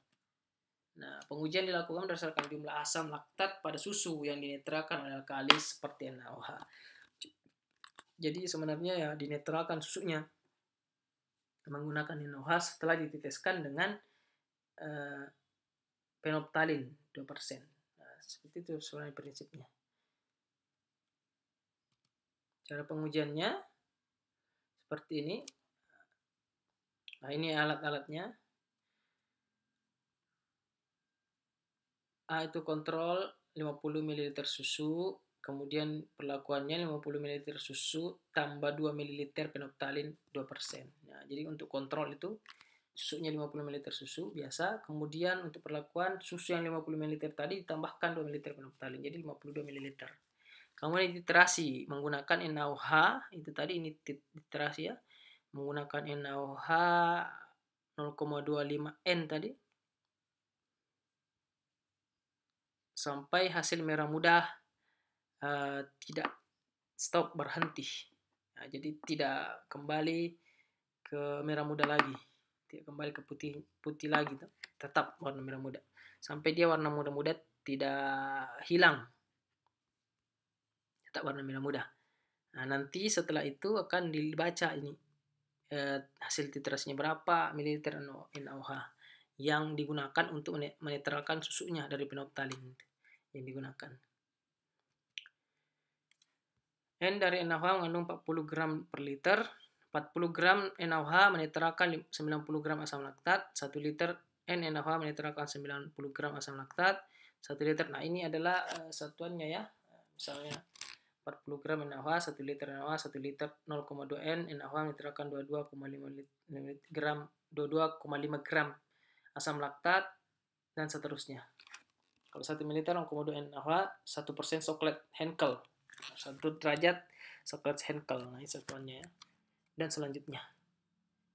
Nah, pengujian dilakukan berdasarkan jumlah asam laktat pada susu yang dinetralkan oleh alkali seperti NaOH. Jadi sebenarnya ya dinetralkan susunya menggunakan NaOH setelah diteteskan dengan penoptalin 2%. Nah, seperti itu sebenarnya prinsipnya. Cara pengujiannya seperti ini. Nah, ini alat-alatnya. Itu kontrol 50 ml susu, kemudian perlakuannya 50 ml susu tambah 2 ml penoptalin 2%. Nah, jadi untuk kontrol itu susunya 50 ml susu biasa, kemudian untuk perlakuan susu yang 50 ml tadi ditambahkan 2 ml penoptalin, jadi 52 ml. Kemudian titrasi menggunakan NaOH, itu tadi ini titrasi ya, menggunakan NaOH 0,25 N tadi, sampai hasil merah muda tidak stop, berhenti. Nah, jadi tidak kembali ke merah muda lagi, tidak kembali ke putih lagi, tetap warna merah muda sampai dia warna muda-muda tidak hilang, tetap warna merah muda. Nah, nanti setelah itu akan dibaca ini hasil titrasinya berapa mililiter NaOH yang digunakan untuk menetralkan susunya dari penoptalin yang digunakan. N dari NaOH mengandung 40 gram per liter. 40 gram NaOH menetralkan 90 gram asam laktat. 1 liter NaOH menetralkan 90 gram asam laktat. 1 liter. Nah, ini adalah satuannya ya. Misalnya 40 gram NaOH, 1 liter NaOH, 1 liter 0,2 N NaOH menetralkan 22,5 gram asam laktat, dan seterusnya. Kalau 1 ml 0,2 NaOH, 1% coklat Henkel. 1 derajat coklat Henkel. Nah, ini satuannya ya. Dan selanjutnya.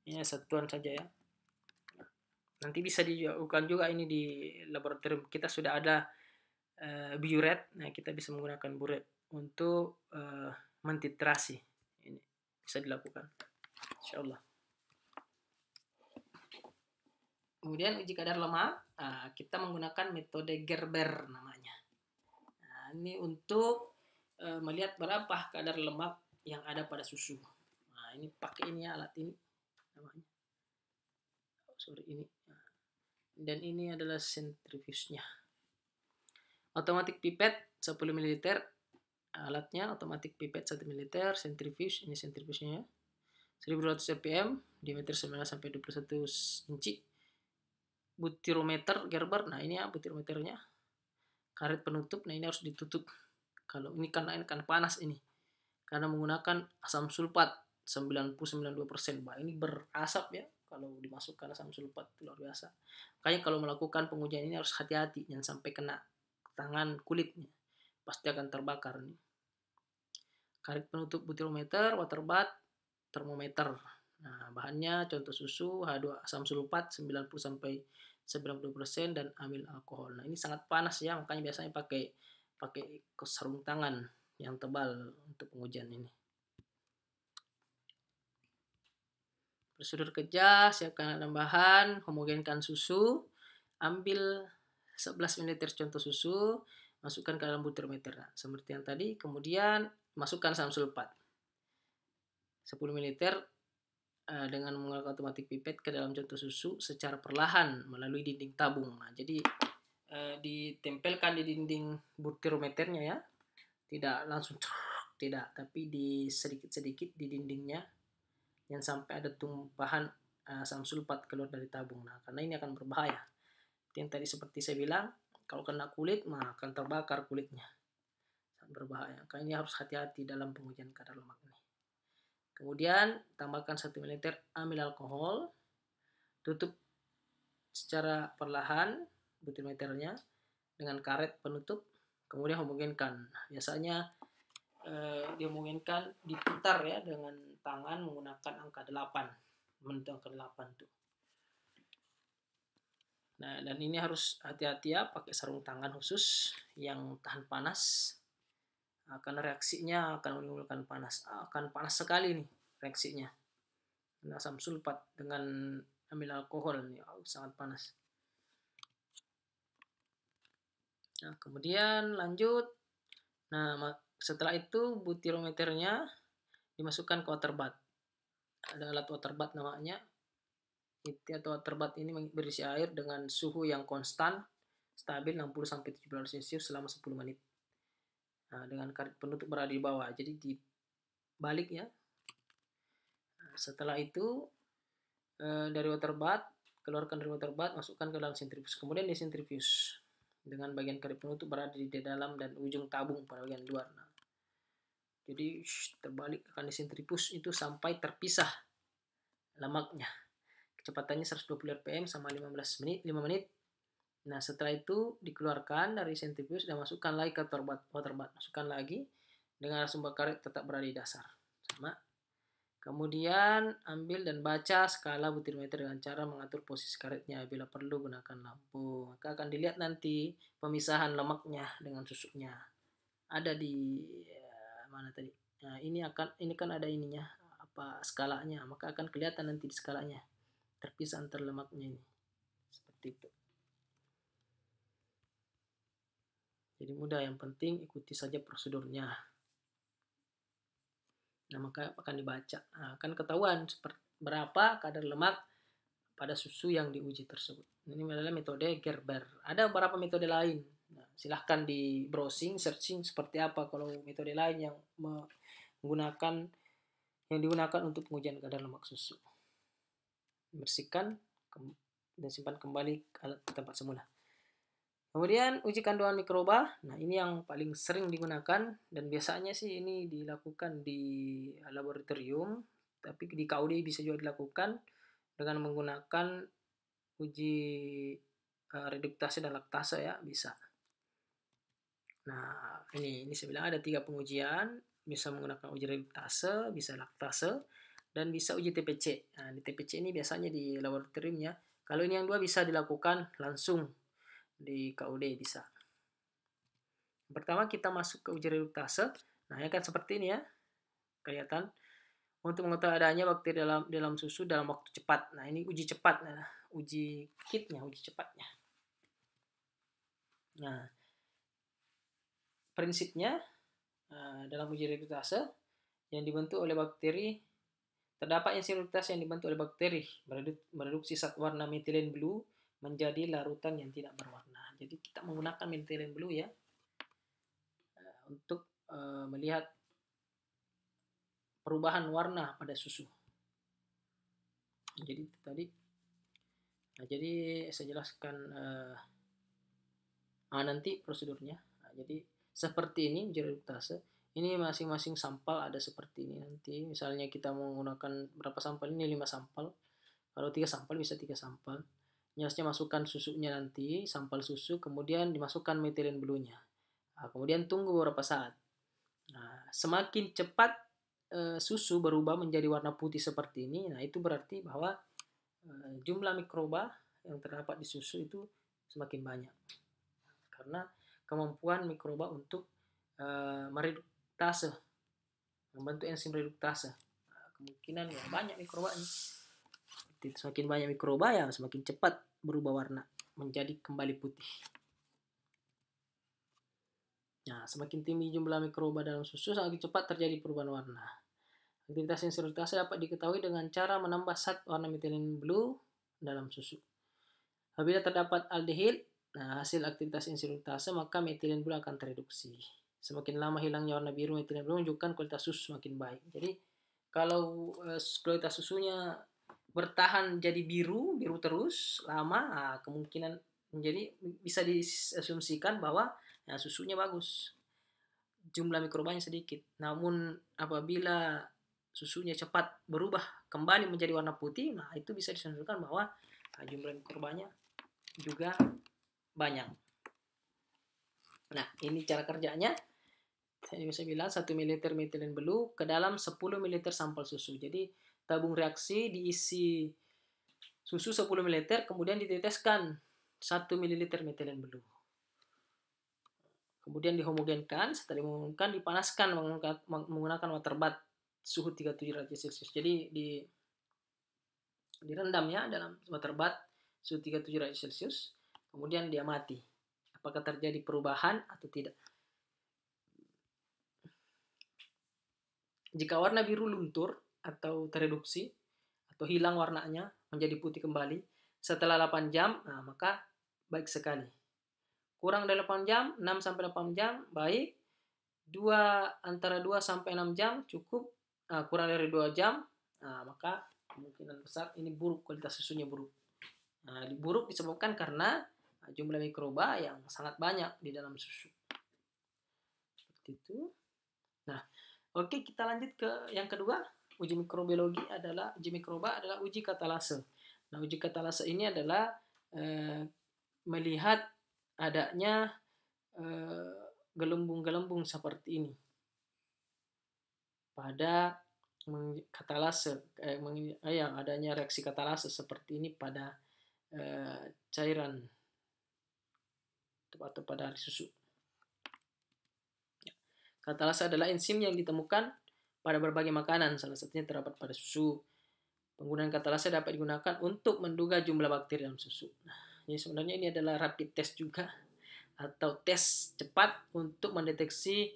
Ini satuan saja ya. Nanti bisa dilakukan juga ini di laboratorium. Kita sudah ada biuret. Nah, kita bisa menggunakan biuret untuk mentitrasi. Ini bisa dilakukan. Insyaallah. Kemudian uji kadar lemak, kita menggunakan metode Gerber namanya. Nah, ini untuk melihat berapa kadar lemak yang ada pada susu. Nah, ini pakai ini alat ini namanya. Ini. Dan ini adalah sentrifusnya. Automatic pipet 10 ml. Alatnya automatic pipet 1 ml, sentrifuge, ini sentrifusnya ya. 1200 rpm, diameter 9 sampai 21 inci. Butirometer Gerber, nah ini ya butirometernya. Karet penutup, nah ini harus ditutup. Kalau ini karena panas ini. Karena menggunakan asam sulfat 99,2%. Bah, ini berasap ya kalau dimasukkan asam sulfat, luar biasa. Makanya kalau melakukan pengujian ini harus hati-hati, jangan sampai kena tangan kulitnya. Pasti akan terbakar nih. Karet penutup butirometer, water bath, termometer. Nah, bahannya contoh susu, H2 asam sulfat 90 sampai 90% dan amil alkohol. Nah, ini sangat panas ya, makanya biasanya pakai sarung tangan yang tebal untuk pengujian ini. Prosedur kerja, siapkan alat bahan, homogenkan susu, ambil 11 ml contoh susu, masukkan ke dalam butir meter. Nah, seperti yang tadi, kemudian masukkan asam sulfat 10 ml dengan menggunakan otomatis pipet ke dalam contoh susu secara perlahan melalui dinding tabung. Nah, jadi ditempelkan di dinding butirometernya ya, tidak langsung tidak, tapi di sedikit-sedikit di dindingnya, yang sampai ada tumpahan asam sulfat keluar dari tabung. Nah, karena ini akan berbahaya. Yang tadi seperti saya bilang, kalau kena kulit, maka akan terbakar kulitnya. Sangat berbahaya. Karena ini harus hati-hati dalam pengujian kadar lemak ini. Kemudian tambahkan 1 ml amil alkohol, tutup secara perlahan butir meternya dengan karet penutup, kemudian homogenkan. Biasanya dihomogenkan, diputar ya dengan tangan menggunakan angka 8, menentukan angka 8 tuh. Nah, dan ini harus hati-hati ya, pakai sarung tangan khusus yang tahan panas. Karena reaksinya akan menimbulkan panas, akan panas sekali nih reaksinya. Asam sulfat dengan amil alkohol ini sangat panas. Nah, kemudian lanjut. Nah, setelah itu butirometernya dimasukkan ke water bath. Ada alat water bath namanya. Atau water bath ini berisi air dengan suhu yang konstan, stabil 60-70 Celcius selama 10 menit. Nah, dengan karet penutup berada di bawah, jadi dibalik ya. Nah, setelah itu dari water bath, keluarkan dari water bath, masukkan ke dalam sentrifuge, kemudian disentrifuge dengan bagian karet penutup berada di dalam dan ujung tabung pada bagian luar. Nah, jadi terbalik, akan disentrifuge itu sampai terpisah lemaknya. Kecepatannya 120 rpm sama 5 menit. Nah, setelah itu dikeluarkan dari sentrifuge dan masukkan lagi ke water bath. Masukkan lagi dengan sumber karet tetap berada di dasar. Sama. Kemudian ambil dan baca skala butirometer dengan cara mengatur posisi karetnya. Bila perlu gunakan lampu. Maka akan dilihat nanti pemisahan lemaknya dengan susunya. Ada di mana tadi? Nah, ini kan ada ininya, apa skalanya. Maka akan kelihatan nanti di skalanya. Terpisah antar lemaknya ini. Seperti itu. Jadi mudah, yang penting ikuti saja prosedurnya. Nah, maka akan dibaca. Nah, akan ketahuan berapa kadar lemak pada susu yang diuji tersebut. Ini adalah metode Gerber. Ada beberapa metode lain. Nah, silahkan di browsing, searching seperti apa kalau metode lain yang digunakan untuk pengujian kadar lemak susu. Bersihkan dan simpan kembali ke tempat semula. Kemudian uji kandungan mikroba. Nah, ini yang paling sering digunakan dan biasanya sih ini dilakukan di laboratorium, tapi di KUD bisa juga dilakukan dengan menggunakan uji reduktase dan laktase ya, bisa. Nah, ini saya bilang ada 3 pengujian, bisa menggunakan uji reduktase, bisa laktase, dan bisa uji TPC. Nah, di TPC ini biasanya di laboratoriumnya. Kalau ini yang 2 bisa dilakukan langsung di KUD bisa. Pertama kita masuk ke uji reduktase. Nah, ya kan seperti ini ya. Kelihatan. Untuk mengetahui adanya bakteri dalam susu dalam waktu cepat. Nah, ini uji cepat. Nah, uji kitnya, uji cepatnya. Nah, prinsipnya dalam uji reduktase yang dibentuk oleh bakteri, terdapat enzim reduktase yang dibentuk oleh bakteri mereduksi zat warna methylene blue menjadi larutan yang tidak berwarna. Jadi kita menggunakan methylene blue ya untuk melihat perubahan warna pada susu. Jadi tadi, jadi saya jelaskan nanti prosedurnya. Nah, jadi seperti ini uji reduktase. Ini masing-masing sampel ada seperti ini nanti. Misalnya kita menggunakan berapa sampel ini, 5 sampel. Kalau 3 sampel bisa 3 sampel. Jelasnya masukkan susunya nanti, sampel susu, kemudian dimasukkan methylene blue-nya. Nah, kemudian tunggu beberapa saat. Nah, semakin cepat susu berubah menjadi warna putih seperti ini, nah itu berarti bahwa jumlah mikroba yang terdapat di susu itu semakin banyak. Karena kemampuan mikroba untuk reduktase, membentuk enzim reduktase. Nah, kemungkinan ya banyak mikrobanya. Semakin banyak mikroba ya semakin cepat berubah warna menjadi kembali putih. Nah, semakin tinggi jumlah mikroba dalam susu, semakin cepat terjadi perubahan warna. Aktivitas enzim reduktase dapat diketahui dengan cara menambah zat warna methylene blue dalam susu. Apabila terdapat aldehid, nah hasil aktivitas enzim reduktase, maka methylene blue akan tereduksi. Semakin lama hilangnya warna biru methylene blue menunjukkan kualitas susu semakin baik. Jadi kalau kualitas susunya bertahan jadi biru terus lama, nah, kemungkinan menjadi bisa diasumsikan bahwa ya, susunya bagus, jumlah mikrobanya sedikit. Namun apabila susunya cepat berubah kembali menjadi warna putih, nah itu bisa diasumsikan bahwa jumlah mikrobanya juga banyak. Nah, ini cara kerjanya. Saya bisa bilang 1 ml methylene blue ke dalam 10 ml sampel susu. Jadi tabung reaksi diisi susu 10 ml, kemudian diteteskan 1 ml methylene blue. Kemudian dihomogenkan, setelah dihomogenkan dipanaskan menggunakan water bath suhu 37 derajat Celcius. Jadi direndam ya dalam water bath suhu 37 derajat Celcius, kemudian dia mati. Apakah terjadi perubahan atau tidak? Jika warna biru luntur atau tereduksi atau hilang warnanya menjadi putih kembali setelah 8 jam, nah maka baik sekali. Kurang dari 8 jam, 6 sampai 8 jam baik. Antara 2 sampai 6 jam cukup. Kurang dari 2 jam, nah maka kemungkinan besar ini buruk, kualitas susunya buruk. Nah, buruk disebabkan karena jumlah mikroba yang sangat banyak di dalam susu. Seperti itu. Nah, oke, kita lanjut ke yang kedua. Uji mikroba adalah uji katalase. Nah, uji katalase ini adalah melihat adanya gelembung-gelembung seperti ini pada katalase, yang adanya reaksi katalase seperti ini pada cairan atau pada susu. Katalase adalah enzim yang ditemukan pada berbagai makanan, salah satunya terdapat pada susu. Penggunaan katalase dapat digunakan untuk menduga jumlah bakteri dalam susu. Nah, jadi sebenarnya ini adalah rapid test juga, atau tes cepat untuk mendeteksi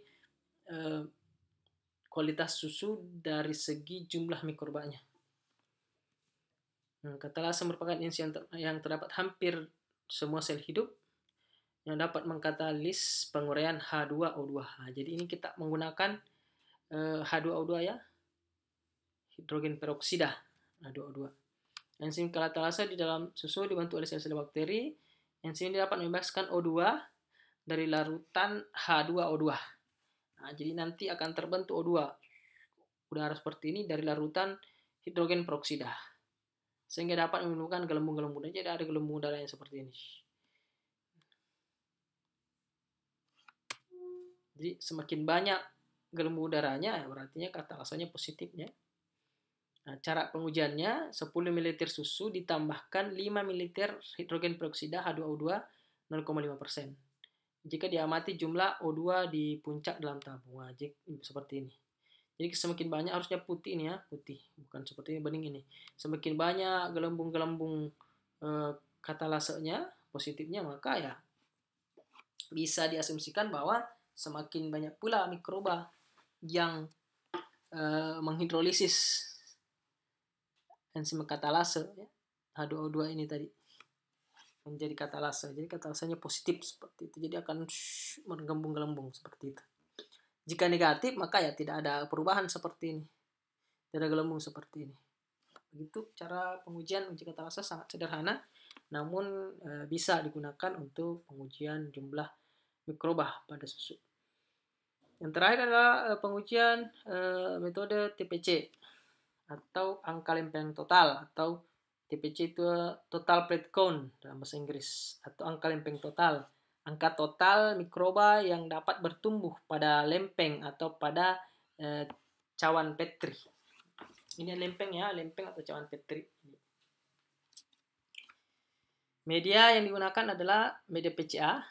kualitas susu dari segi jumlah mikrobanya. Katalase merupakan enzim yang terdapat hampir semua sel hidup yang dapat mengkatalis penguraian H2O2. Nah, jadi ini kita menggunakan H2O2 ya, hidrogen peroksida H2O2. Enzim katalase di dalam susu dibantu oleh sel-sel bakteri. Enzim ini dapat membebaskan O2 dari larutan H2O2. Nah, jadi nanti akan terbentuk O2 udara seperti ini dari larutan hidrogen peroksida, sehingga dapat menimbulkan gelembung-gelembung. Jadi ada gelembung udara yang seperti ini. Jadi semakin banyak gelembung udaranya, berarti katalasenya positifnya. Nah, cara pengujiannya 10 ml susu ditambahkan 5 ml hidrogen peroksida H2O2 0,5%. Jika diamati jumlah O2 di puncak dalam tabung, seperti ini. Jadi semakin banyak, harusnya putih ini ya, putih, bukan seperti ini bening ini. Semakin banyak gelembung-gelembung katalasenya positifnya, maka ya bisa diasumsikan bahwa semakin banyak pula mikroba yang menghidrolisis enzim katalase ya, H2O2 ini tadi menjadi katalase. Jadi katalasenya positif seperti itu. Jadi akan menggembung-gelembung seperti itu. Jika negatif, maka ya tidak ada perubahan seperti ini. Tidak ada gelembung seperti ini. Begitu cara pengujian uji katalase, sangat sederhana, namun bisa digunakan untuk pengujian jumlah mikroba pada susu. Yang terakhir adalah pengujian metode TPC atau angka lempeng total, atau TPC itu total plate count dalam bahasa Inggris, atau angka lempeng total. Angka total mikroba yang dapat bertumbuh pada lempeng atau pada cawan Petri. Ini lempeng ya, lempeng atau cawan Petri. Media yang digunakan adalah media PCA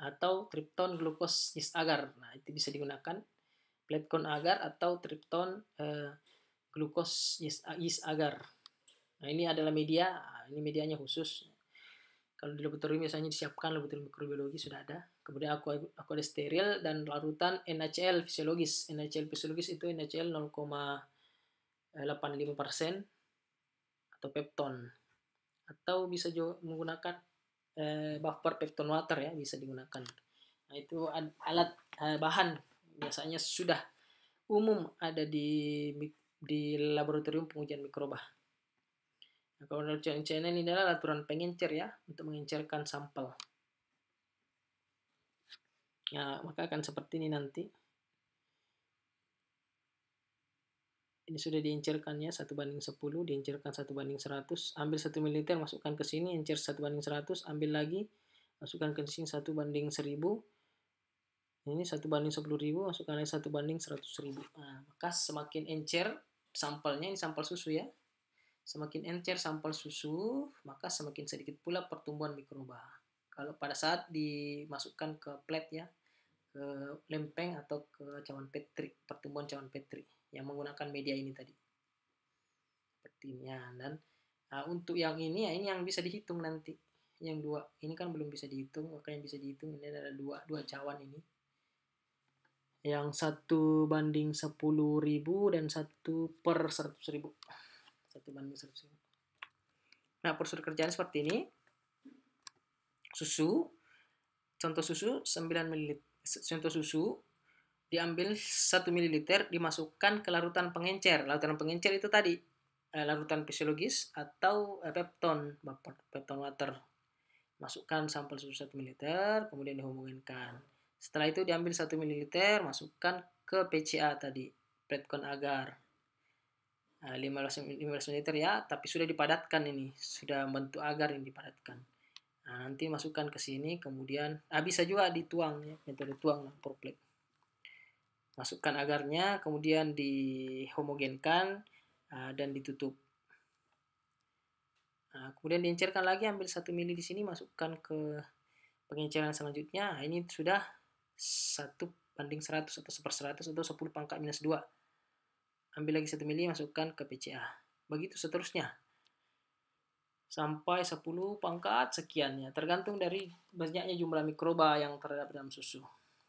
atau krypton glucose yeast agar. Nah, itu bisa digunakan. Plankton agar atau tripton glukos yeast agar. Nah, ini adalah media, ini medianya khusus. Kalau di laboratorium biasanya disiapkan laboratorium mikrobiologi sudah ada. Kemudian aku ada steril dan larutan NaCl fisiologis. NaCl fisiologis itu NaCl 0,85% atau pepton. Atau bisa juga menggunakan buffer pepton water ya, bisa digunakan. Nah, itu alat bahan biasanya sudah umum ada di laboratorium pengujian mikroba. Nah, kalau channel ini adalah aturan pengencer ya, untuk mengencerkan sampel. Ya, maka akan seperti ini nanti. Ini sudah diencerkannya 1:10, diencerkan 1:100, ambil 1 ml, masukkan ke sini, encer 1:100, ambil lagi, masukkan ke sini 1:1000. Ini 1:10.000, masukkan lagi 1:100.000. Nah, maka semakin encer sampelnya, ini sampel susu ya. Semakin encer sampel susu, maka semakin sedikit pula pertumbuhan mikroba. Kalau pada saat dimasukkan ke plate ya, ke lempeng atau ke cawan petri, pertumbuhan cawan petri yang menggunakan media ini tadi. Sepertinya. Dan untuk yang ini ya, ini yang bisa dihitung nanti. Yang dua, ini kan belum bisa dihitung, maka yang bisa dihitung ini adalah dua cawan ini. Yang 1:10.000 dan 1/100.000. 1/100.000. Nah, prosedur kerjaan seperti ini. Susu, contoh susu 9 ml. Contoh susu diambil 1 ml, dimasukkan ke larutan pengencer. Larutan pengencer itu tadi larutan fisiologis atau pepton water. Masukkan sampel susu 1 ml, kemudian dihomogenkan. Setelah itu diambil 1 ml, masukkan ke PCA tadi, Plankton agar. 15 ml ya, tapi sudah dipadatkan ini, sudah bentuk agar yang dipadatkan. Nah, nanti masukkan ke sini, kemudian bisa juga dituang ya, metode tuang per plate. Masukkan agarnya, kemudian dihomogenkan dan ditutup. Nah, kemudian diencerkan lagi, ambil 1 ml di sini, masukkan ke pengenceran selanjutnya. Nah, ini sudah 1:100 atau 1/100 atau 10⁻². Ambil lagi 1 ml, masukkan ke PCA. Begitu seterusnya. Sampai 10 pangkat sekiannya. Tergantung dari banyaknya jumlah mikroba yang terdapat dalam susu.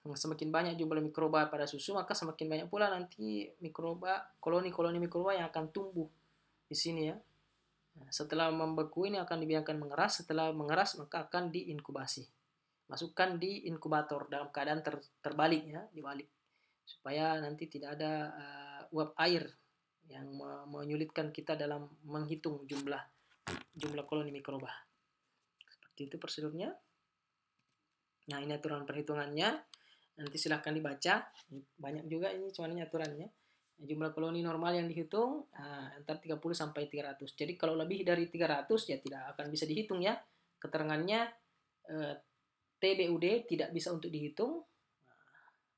Semakin banyak jumlah mikroba pada susu, maka semakin banyak pula nanti mikroba, koloni-koloni mikroba yang akan tumbuh di sini ya. Setelah membeku ini akan dibiarkan mengeras. Setelah mengeras maka akan diinkubasi. Masukkan di inkubator dalam keadaan terbalik ya, dibalik. Supaya nanti tidak ada uap air yang menyulitkan kita dalam menghitung jumlah koloni mikroba. Seperti itu prosedurnya. Nah, ini aturan perhitungannya. Nanti silahkan dibaca. Banyak juga ini, cuman ini aturannya. Jumlah koloni normal yang dihitung antara 30 sampai 300. Jadi kalau lebih dari 300 ya tidak akan bisa dihitung ya. Keterangannya TBUD tidak bisa untuk dihitung.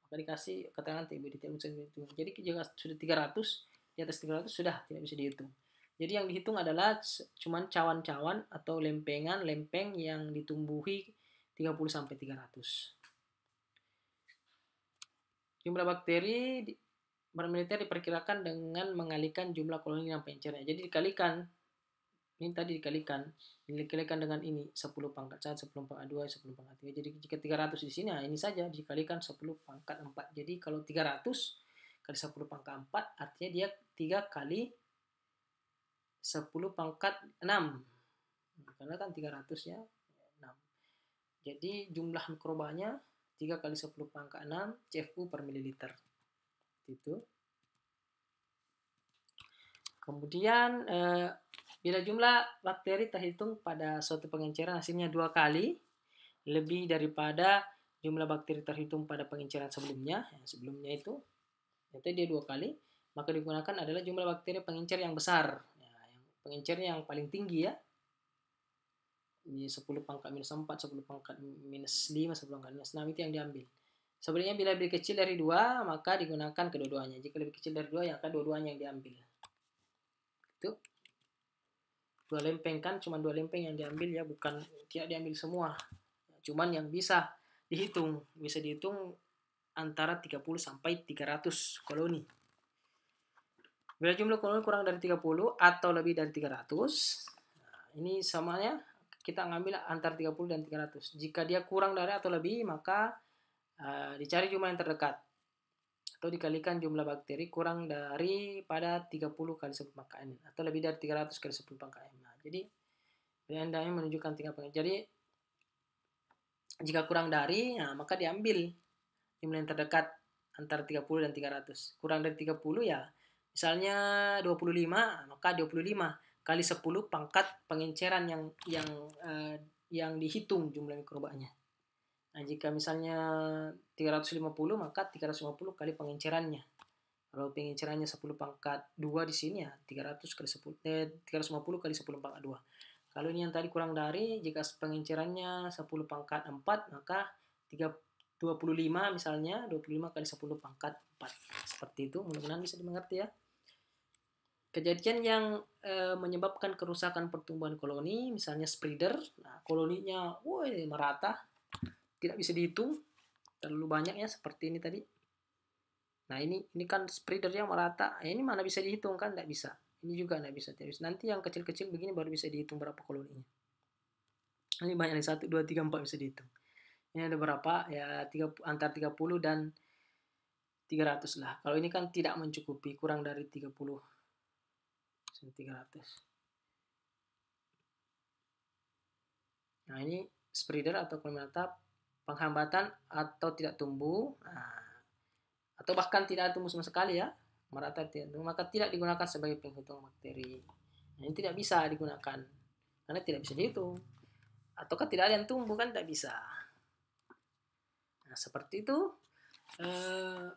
Maka dikasih keterangan TBUD tidak bisa dihitung. Jadi jika sudah 300, di atas 300 sudah tidak bisa dihitung. Jadi yang dihitung adalah cuman cawan-cawan atau lempeng yang ditumbuhi 30 sampai 300. Jumlah bakteri militer diperkirakan dengan mengalihkan jumlah koloni dan pencernya. Jadi dikalikan. Ini tadi dikalikan dengan ini 10⁻², 10⁻², 10⁻3. Jadi jika 300 di sini, ini saja dikalikan 10⁻4. Jadi kalau 300 kali 10⁻4 artinya dia 3 kali 10⁻6. Karena kan 300 ya, 6. Jadi jumlah mikrobanya 3 kali 10⁻6 CFU per mililiter. Itu. Kemudian bila jumlah bakteri terhitung pada suatu pengenceran hasilnya 2 kali lebih daripada jumlah bakteri terhitung pada pengenceran sebelumnya, itu dia 2 kali, maka digunakan adalah jumlah bakteri pengencer yang besar, pengencernya yang paling tinggi ya, di 10⁻⁴, 10⁻⁻5, 10⁻⁻6 itu yang diambil. Sebenarnya bila lebih kecil dari 2, maka digunakan kedua-duanya. Jika lebih kecil dari 2, ya akan dua-duanya yang diambil. Itu 2 lempeng kan, cuma 2 lempeng yang diambil ya, bukan tidak diambil semua. Cuman yang bisa dihitung antara 30 sampai 300 koloni. Bila jumlah koloni kurang dari 30 atau lebih dari 300, ini samanya kita ngambil antara 30 dan 300. Jika dia kurang dari atau lebih, maka dicari jumlah yang terdekat. Atau dikalikan jumlah bakteri kurang dari pada 30 kali 10 pangkat N. Atau lebih dari 300 kali 10 pangkat N. Nah, jadi Anda menunjukkan tingkat pengetahuan. Jadi jika kurang dari, maka diambil jumlah yang terdekat antara 30 dan 300. Kurang dari 30 ya, misalnya 25, maka 25 kali 10 pangkat pengenceran yang dihitung jumlah mikrobanya. Nah, jika misalnya 350, maka 350 kali pengencerannya. Kalau pengencerannya 10 pangkat 2 di sini ya 300 kali 10, 350 kali 10 pangkat 2. Kalau ini yang tadi kurang dari, jika pengencerannya 10 pangkat 4, maka 25 misalnya, 25 kali 10 pangkat 4. Seperti itu, mudah-mudahan bisa dimengerti ya. Kejadian yang menyebabkan kerusakan pertumbuhan koloni, misalnya spreader, nah koloninya merata, tidak bisa dihitung, terlalu banyak ya, seperti ini tadi. Nah ini kan spreader yang merata, ini mana bisa dihitung kan, tidak bisa. Ini juga tidak bisa. Nanti yang kecil-kecil begini baru bisa dihitung berapa koloninya. Ini banyak nih, 1, 2, 3, 4 bisa dihitung. Ini ada berapa? Ya antara 30 dan 300 lah. Kalau ini kan tidak mencukupi, kurang dari 30. 300. Nah ini spreader atau koloni menetap, penghambatan atau tidak tumbuh, atau bahkan tidak tumbuh sama sekali ya, merata tidak tumbuh, maka tidak digunakan sebagai penghitung bakteri. Nah, ini tidak bisa digunakan karena tidak bisa dihitung. Ataukah tidak ada yang tumbuh kan tidak bisa. Nah seperti itu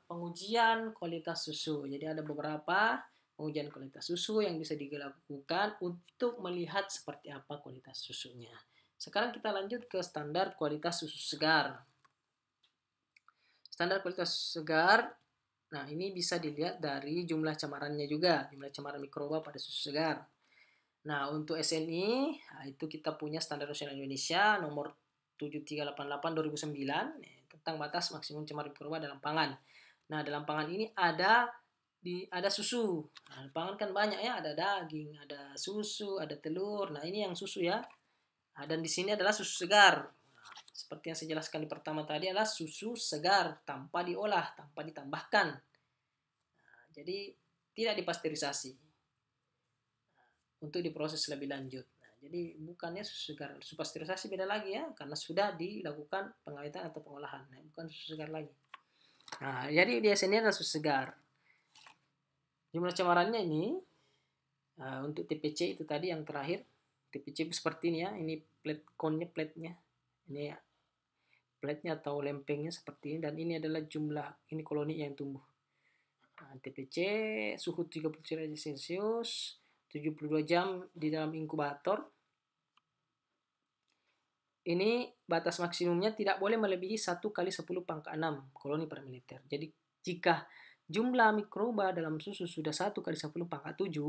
pengujian kualitas susu. Jadi ada beberapa pengujian kualitas susu yang bisa dilakukan untuk melihat seperti apa kualitas susunya. Sekarang kita lanjut ke standar kualitas susu segar. Standar kualitas segar, nah ini bisa dilihat dari jumlah cemarannya juga, jumlah cemaran mikroba pada susu segar. Nah untuk SNI, itu kita punya Standar Nasional Indonesia nomor 7388/2009 tentang batas maksimum cemaran mikroba dalam pangan. Nah dalam pangan ini ada susu. Nah, pangan kan banyak ya, ada daging, ada susu, ada telur. Nah ini yang susu ya. Nah, dan di sini adalah susu segar. Nah, seperti yang saya jelaskan di pertama tadi adalah susu segar tanpa diolah, tanpa ditambahkan. Nah, jadi tidak dipasteurisasi untuk diproses lebih lanjut. Nah, jadi bukannya susu segar, susu pasteurisasi beda lagi ya, karena sudah dilakukan pengawetan atau pengolahan. Nah, bukan susu segar lagi. Nah, jadi di sini adalah susu segar. Jumlah cemarannya ini untuk TPC itu tadi yang terakhir. TPC seperti ini ya, ini plate cone-nya, plate-nya. Ini ya, plate-nya atau lempengnya seperti ini, dan ini adalah jumlah ini koloni yang tumbuh. Nah, TPC suhu 30 derajat Celcius, 72 jam di dalam inkubator. Ini batas maksimumnya tidak boleh melebihi 1 kali 10 pangkat 6 koloni per mililiter. Jadi jika jumlah mikroba dalam susu sudah 1 kali 10 pangkat 7,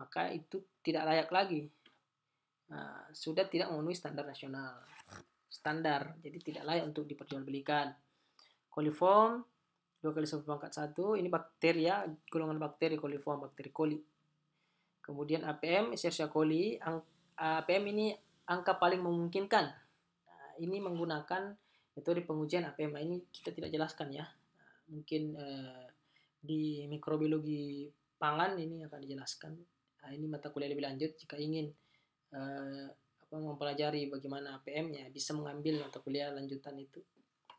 maka itu tidak layak lagi. Nah, sudah tidak memenuhi standar nasional. Standar, jadi tidak layak untuk diperjualbelikan. Coliform 2 kali 10 pangkat 1, ini bakteri ya, golongan bakteri coliform, bakteri coli. Kemudian APM, Escherichia coli, APM ini angka paling memungkinkan. Nah, ini menggunakan metode pengujian APM. Ini kita tidak jelaskan ya. Mungkin di mikrobiologi pangan ini akan dijelaskan. Nah, ini mata kuliah lebih lanjut. Jika ingin mempelajari bagaimana APM-nya, bisa mengambil mata kuliah lanjutan itu,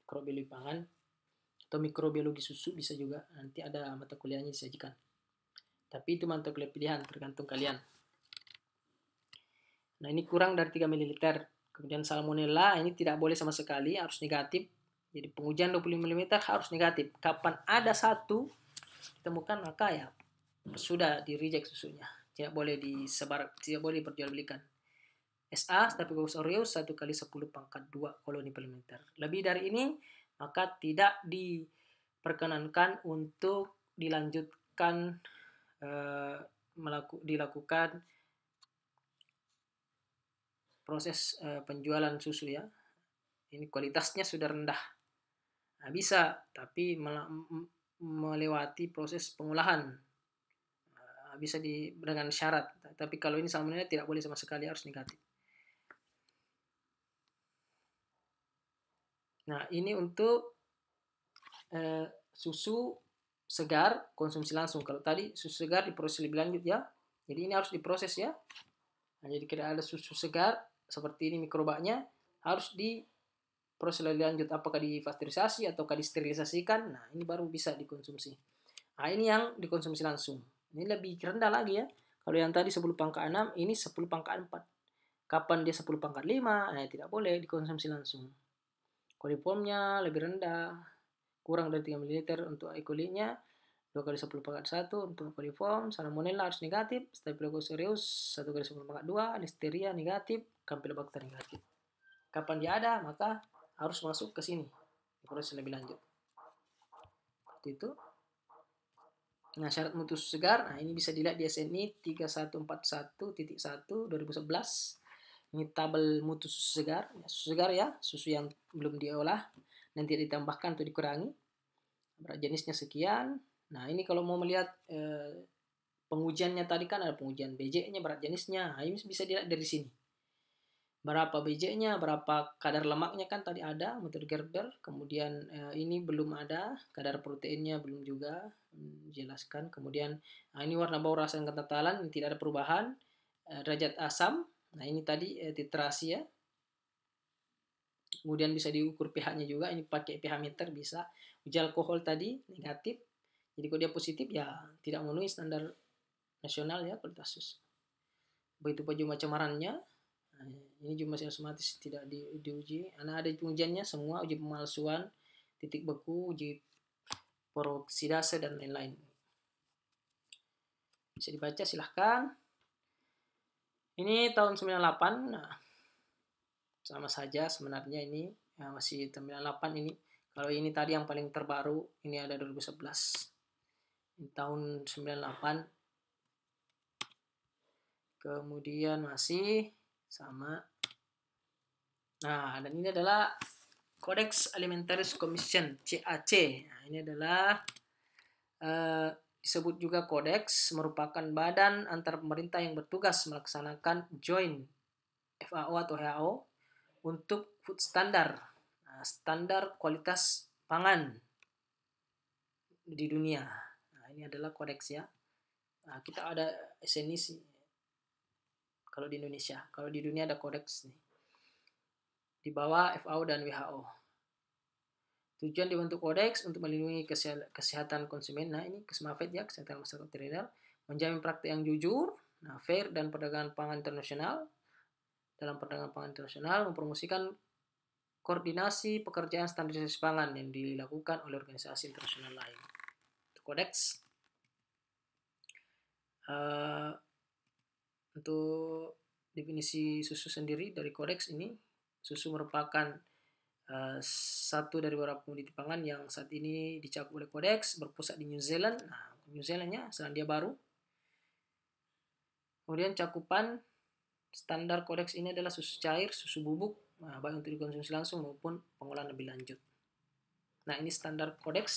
mikrobiologi pangan atau mikrobiologi susu bisa juga. Nanti ada mata kuliahnya disajikan. Tapi itu mata kuliah pilihan, tergantung kalian. Nah ini kurang dari 3 ml. Kemudian salmonella ini tidak boleh sama sekali, harus negatif. Jadi pengujian 25 ml harus negatif. Kapan ada satu ditemukan, maka ya sudah di reject susunya. Tidak boleh disebar, tidak boleh diperjualbelikan. SA, Staphylococcus aureus 1 kali 10 pangkat 2 koloni per liter. Lebih dari ini, maka tidak diperkenankan untuk dilanjutkan dilakukan proses penjualan susu ya. Ini kualitasnya sudah rendah. Nah, bisa, tapi melewati proses pengolahan. Bisa dengan syarat. Tapi kalau ini salmonella tidak boleh sama sekali, harus negatif. Nah, ini untuk susu segar konsumsi langsung. Kalau tadi susu segar diproses lebih lanjut ya. Jadi ini harus diproses ya. Nah, jadi kalau ada susu segar seperti ini mikrobaknya harus diproses lebih lanjut, apakah dipasteurisasi ataukah disterilisasikan. Nah, ini baru bisa dikonsumsi. Nah, ini yang dikonsumsi langsung. Ini lebih rendah lagi ya. Kalau yang tadi 10 pangkat 6, ini 10 pangkat 4. Kapan dia 10 pangkat 5? Nah, tidak boleh dikonsumsi langsung. Koliformnya lebih rendah, kurang dari 3 ml untuk E. coli-nya, 2 kali 10 pangkat 1 untuk koliform. Salmonella harus negatif, Staphylococcus aureus 1 kali 10 pangkat 2, Listeria negatif, Campylobacter negatif. Kapan dia ada, maka harus masuk ke sini, proses lebih lanjut. Seperti itu. Nah, syarat mutu susu segar, nah ini bisa dilihat di SNI 3141.1 2011. Ini tabel mutu susu segar. Susu segar ya, susu yang belum diolah dan tidak ditambahkan atau dikurangi. Berat jenisnya sekian. Nah, ini kalau mau melihat pengujiannya tadi kan ada pengujian BJ-nya, berat jenisnya. Nah, ini bisa dilihat dari sini. Berapa BJ-nya, berapa kadar lemaknya kan tadi ada, metode Gerber. Kemudian ini belum ada, kadar proteinnya belum juga jelaskan. Kemudian ini warna bau, rasa, dan ketentalan, ini tidak ada perubahan. Derajat asam, nah ini tadi titrasi ya. Kemudian bisa diukur pH-nya juga, ini pakai pH meter bisa. Uji alkohol tadi negatif. Jadi kalau dia positif ya tidak memenuhi standar nasional ya kualitas susu. Begitu pun jumlah cemarannya. Nah, ini jumlah otomatis tidak diuji. Karena ada pengujiannya semua, uji pemalsuan, titik beku, uji peroksidase dan lain-lain. Bisa dibaca silahkan. Ini tahun 98. Nah, sama saja sebenarnya ini ya, masih 98 ini. Kalau ini tadi yang paling terbaru, ini ada 2011. Ini tahun 98. Kemudian masih sama. Nah, dan ini adalah Codex Alimentarius Commission, CAC. Nah, ini adalah disebut juga Codex, merupakan badan antar pemerintah yang bertugas melaksanakan joint FAO atau WHO untuk food standar, standar kualitas pangan di dunia. Nah, ini adalah kodeks ya. Nah, kita ada SNI sih kalau di Indonesia. Kalau di dunia ada kodeks nih. Di bawah FAO dan WHO. Tujuan dibentuk kodeks untuk melindungi kesehatan konsumen. Nah, ini KESMAFED ya, kesehatan masyarakat veteriner, menjamin praktik yang jujur, fair dan perdagangan pangan internasional. Dalam perdagangan pangan internasional mempromosikan koordinasi pekerjaan standarisasi pangan yang dilakukan oleh organisasi internasional lain. Kodeks. Untuk definisi susu sendiri dari kodeks ini, susu merupakan satu dari beberapa komoditi pangan yang saat ini dicakup oleh kodeks, berpusat di New Zealand. Nah, New Zealandnya Selandia Baru. Kemudian cakupan standar kodeks ini adalah susu cair, susu bubuk, baik untuk dikonsumsi langsung maupun pengolahan lebih lanjut. Nah, ini standar kodeks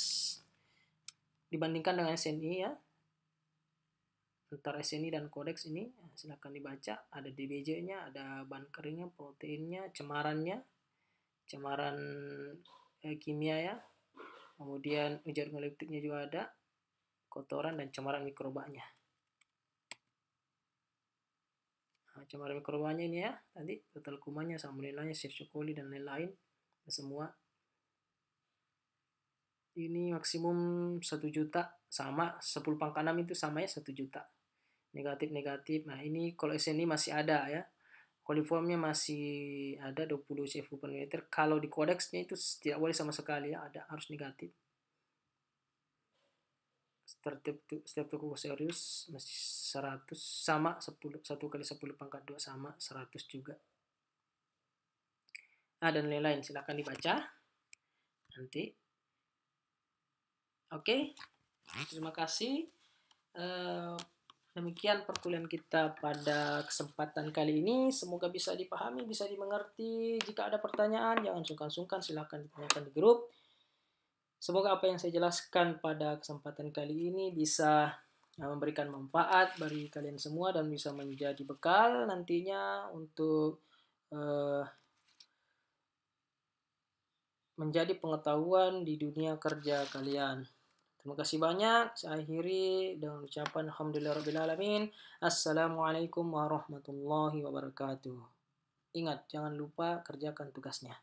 dibandingkan dengan SNI ya. Antara SNI dan kodeks ini silakan dibaca. Ada DBJ-nya, ada bahan keringnya, proteinnya, cemaran kimia ya. Kemudian ujar organoleptiknya juga ada, kotoran dan cemaran mikrobanya. Nah, cemaran mikrobanya ini ya, tadi total kumannya, salmonellanya, Escherichia coli dan lain-lain, semua. Ini maksimum 1 juta, sama 10 pangkat 6 itu sama ya 1 juta. Negatif. Nah, ini kalau SNI masih ada ya. Koliformnya masih ada 20 CFU per ml. Kalau di kodeksnya itu tidak boleh sama sekali ya, ada harus negatif. Streptococcus aureus masih 100 sama 10 1 kali 10 pangkat 2 sama 100 juga. Nah, dan lain-lain silakan dibaca nanti. Oke. Terima kasih. Demikian perkuliahan kita pada kesempatan kali ini. Semoga bisa dipahami, bisa dimengerti. Jika ada pertanyaan, jangan sungkan-sungkan, silakan ditanyakan di grup. Semoga apa yang saya jelaskan pada kesempatan kali ini bisa memberikan manfaat bagi kalian semua dan bisa menjadi bekal nantinya untuk eh, menjadi pengetahuan di dunia kerja kalian. Terima kasih banyak. Saya akhiri dengan ucapan Alhamdulillahirrahmanirrahim. Assalamualaikum warahmatullahi wabarakatuh. Ingat, jangan lupa kerjakan tugasnya.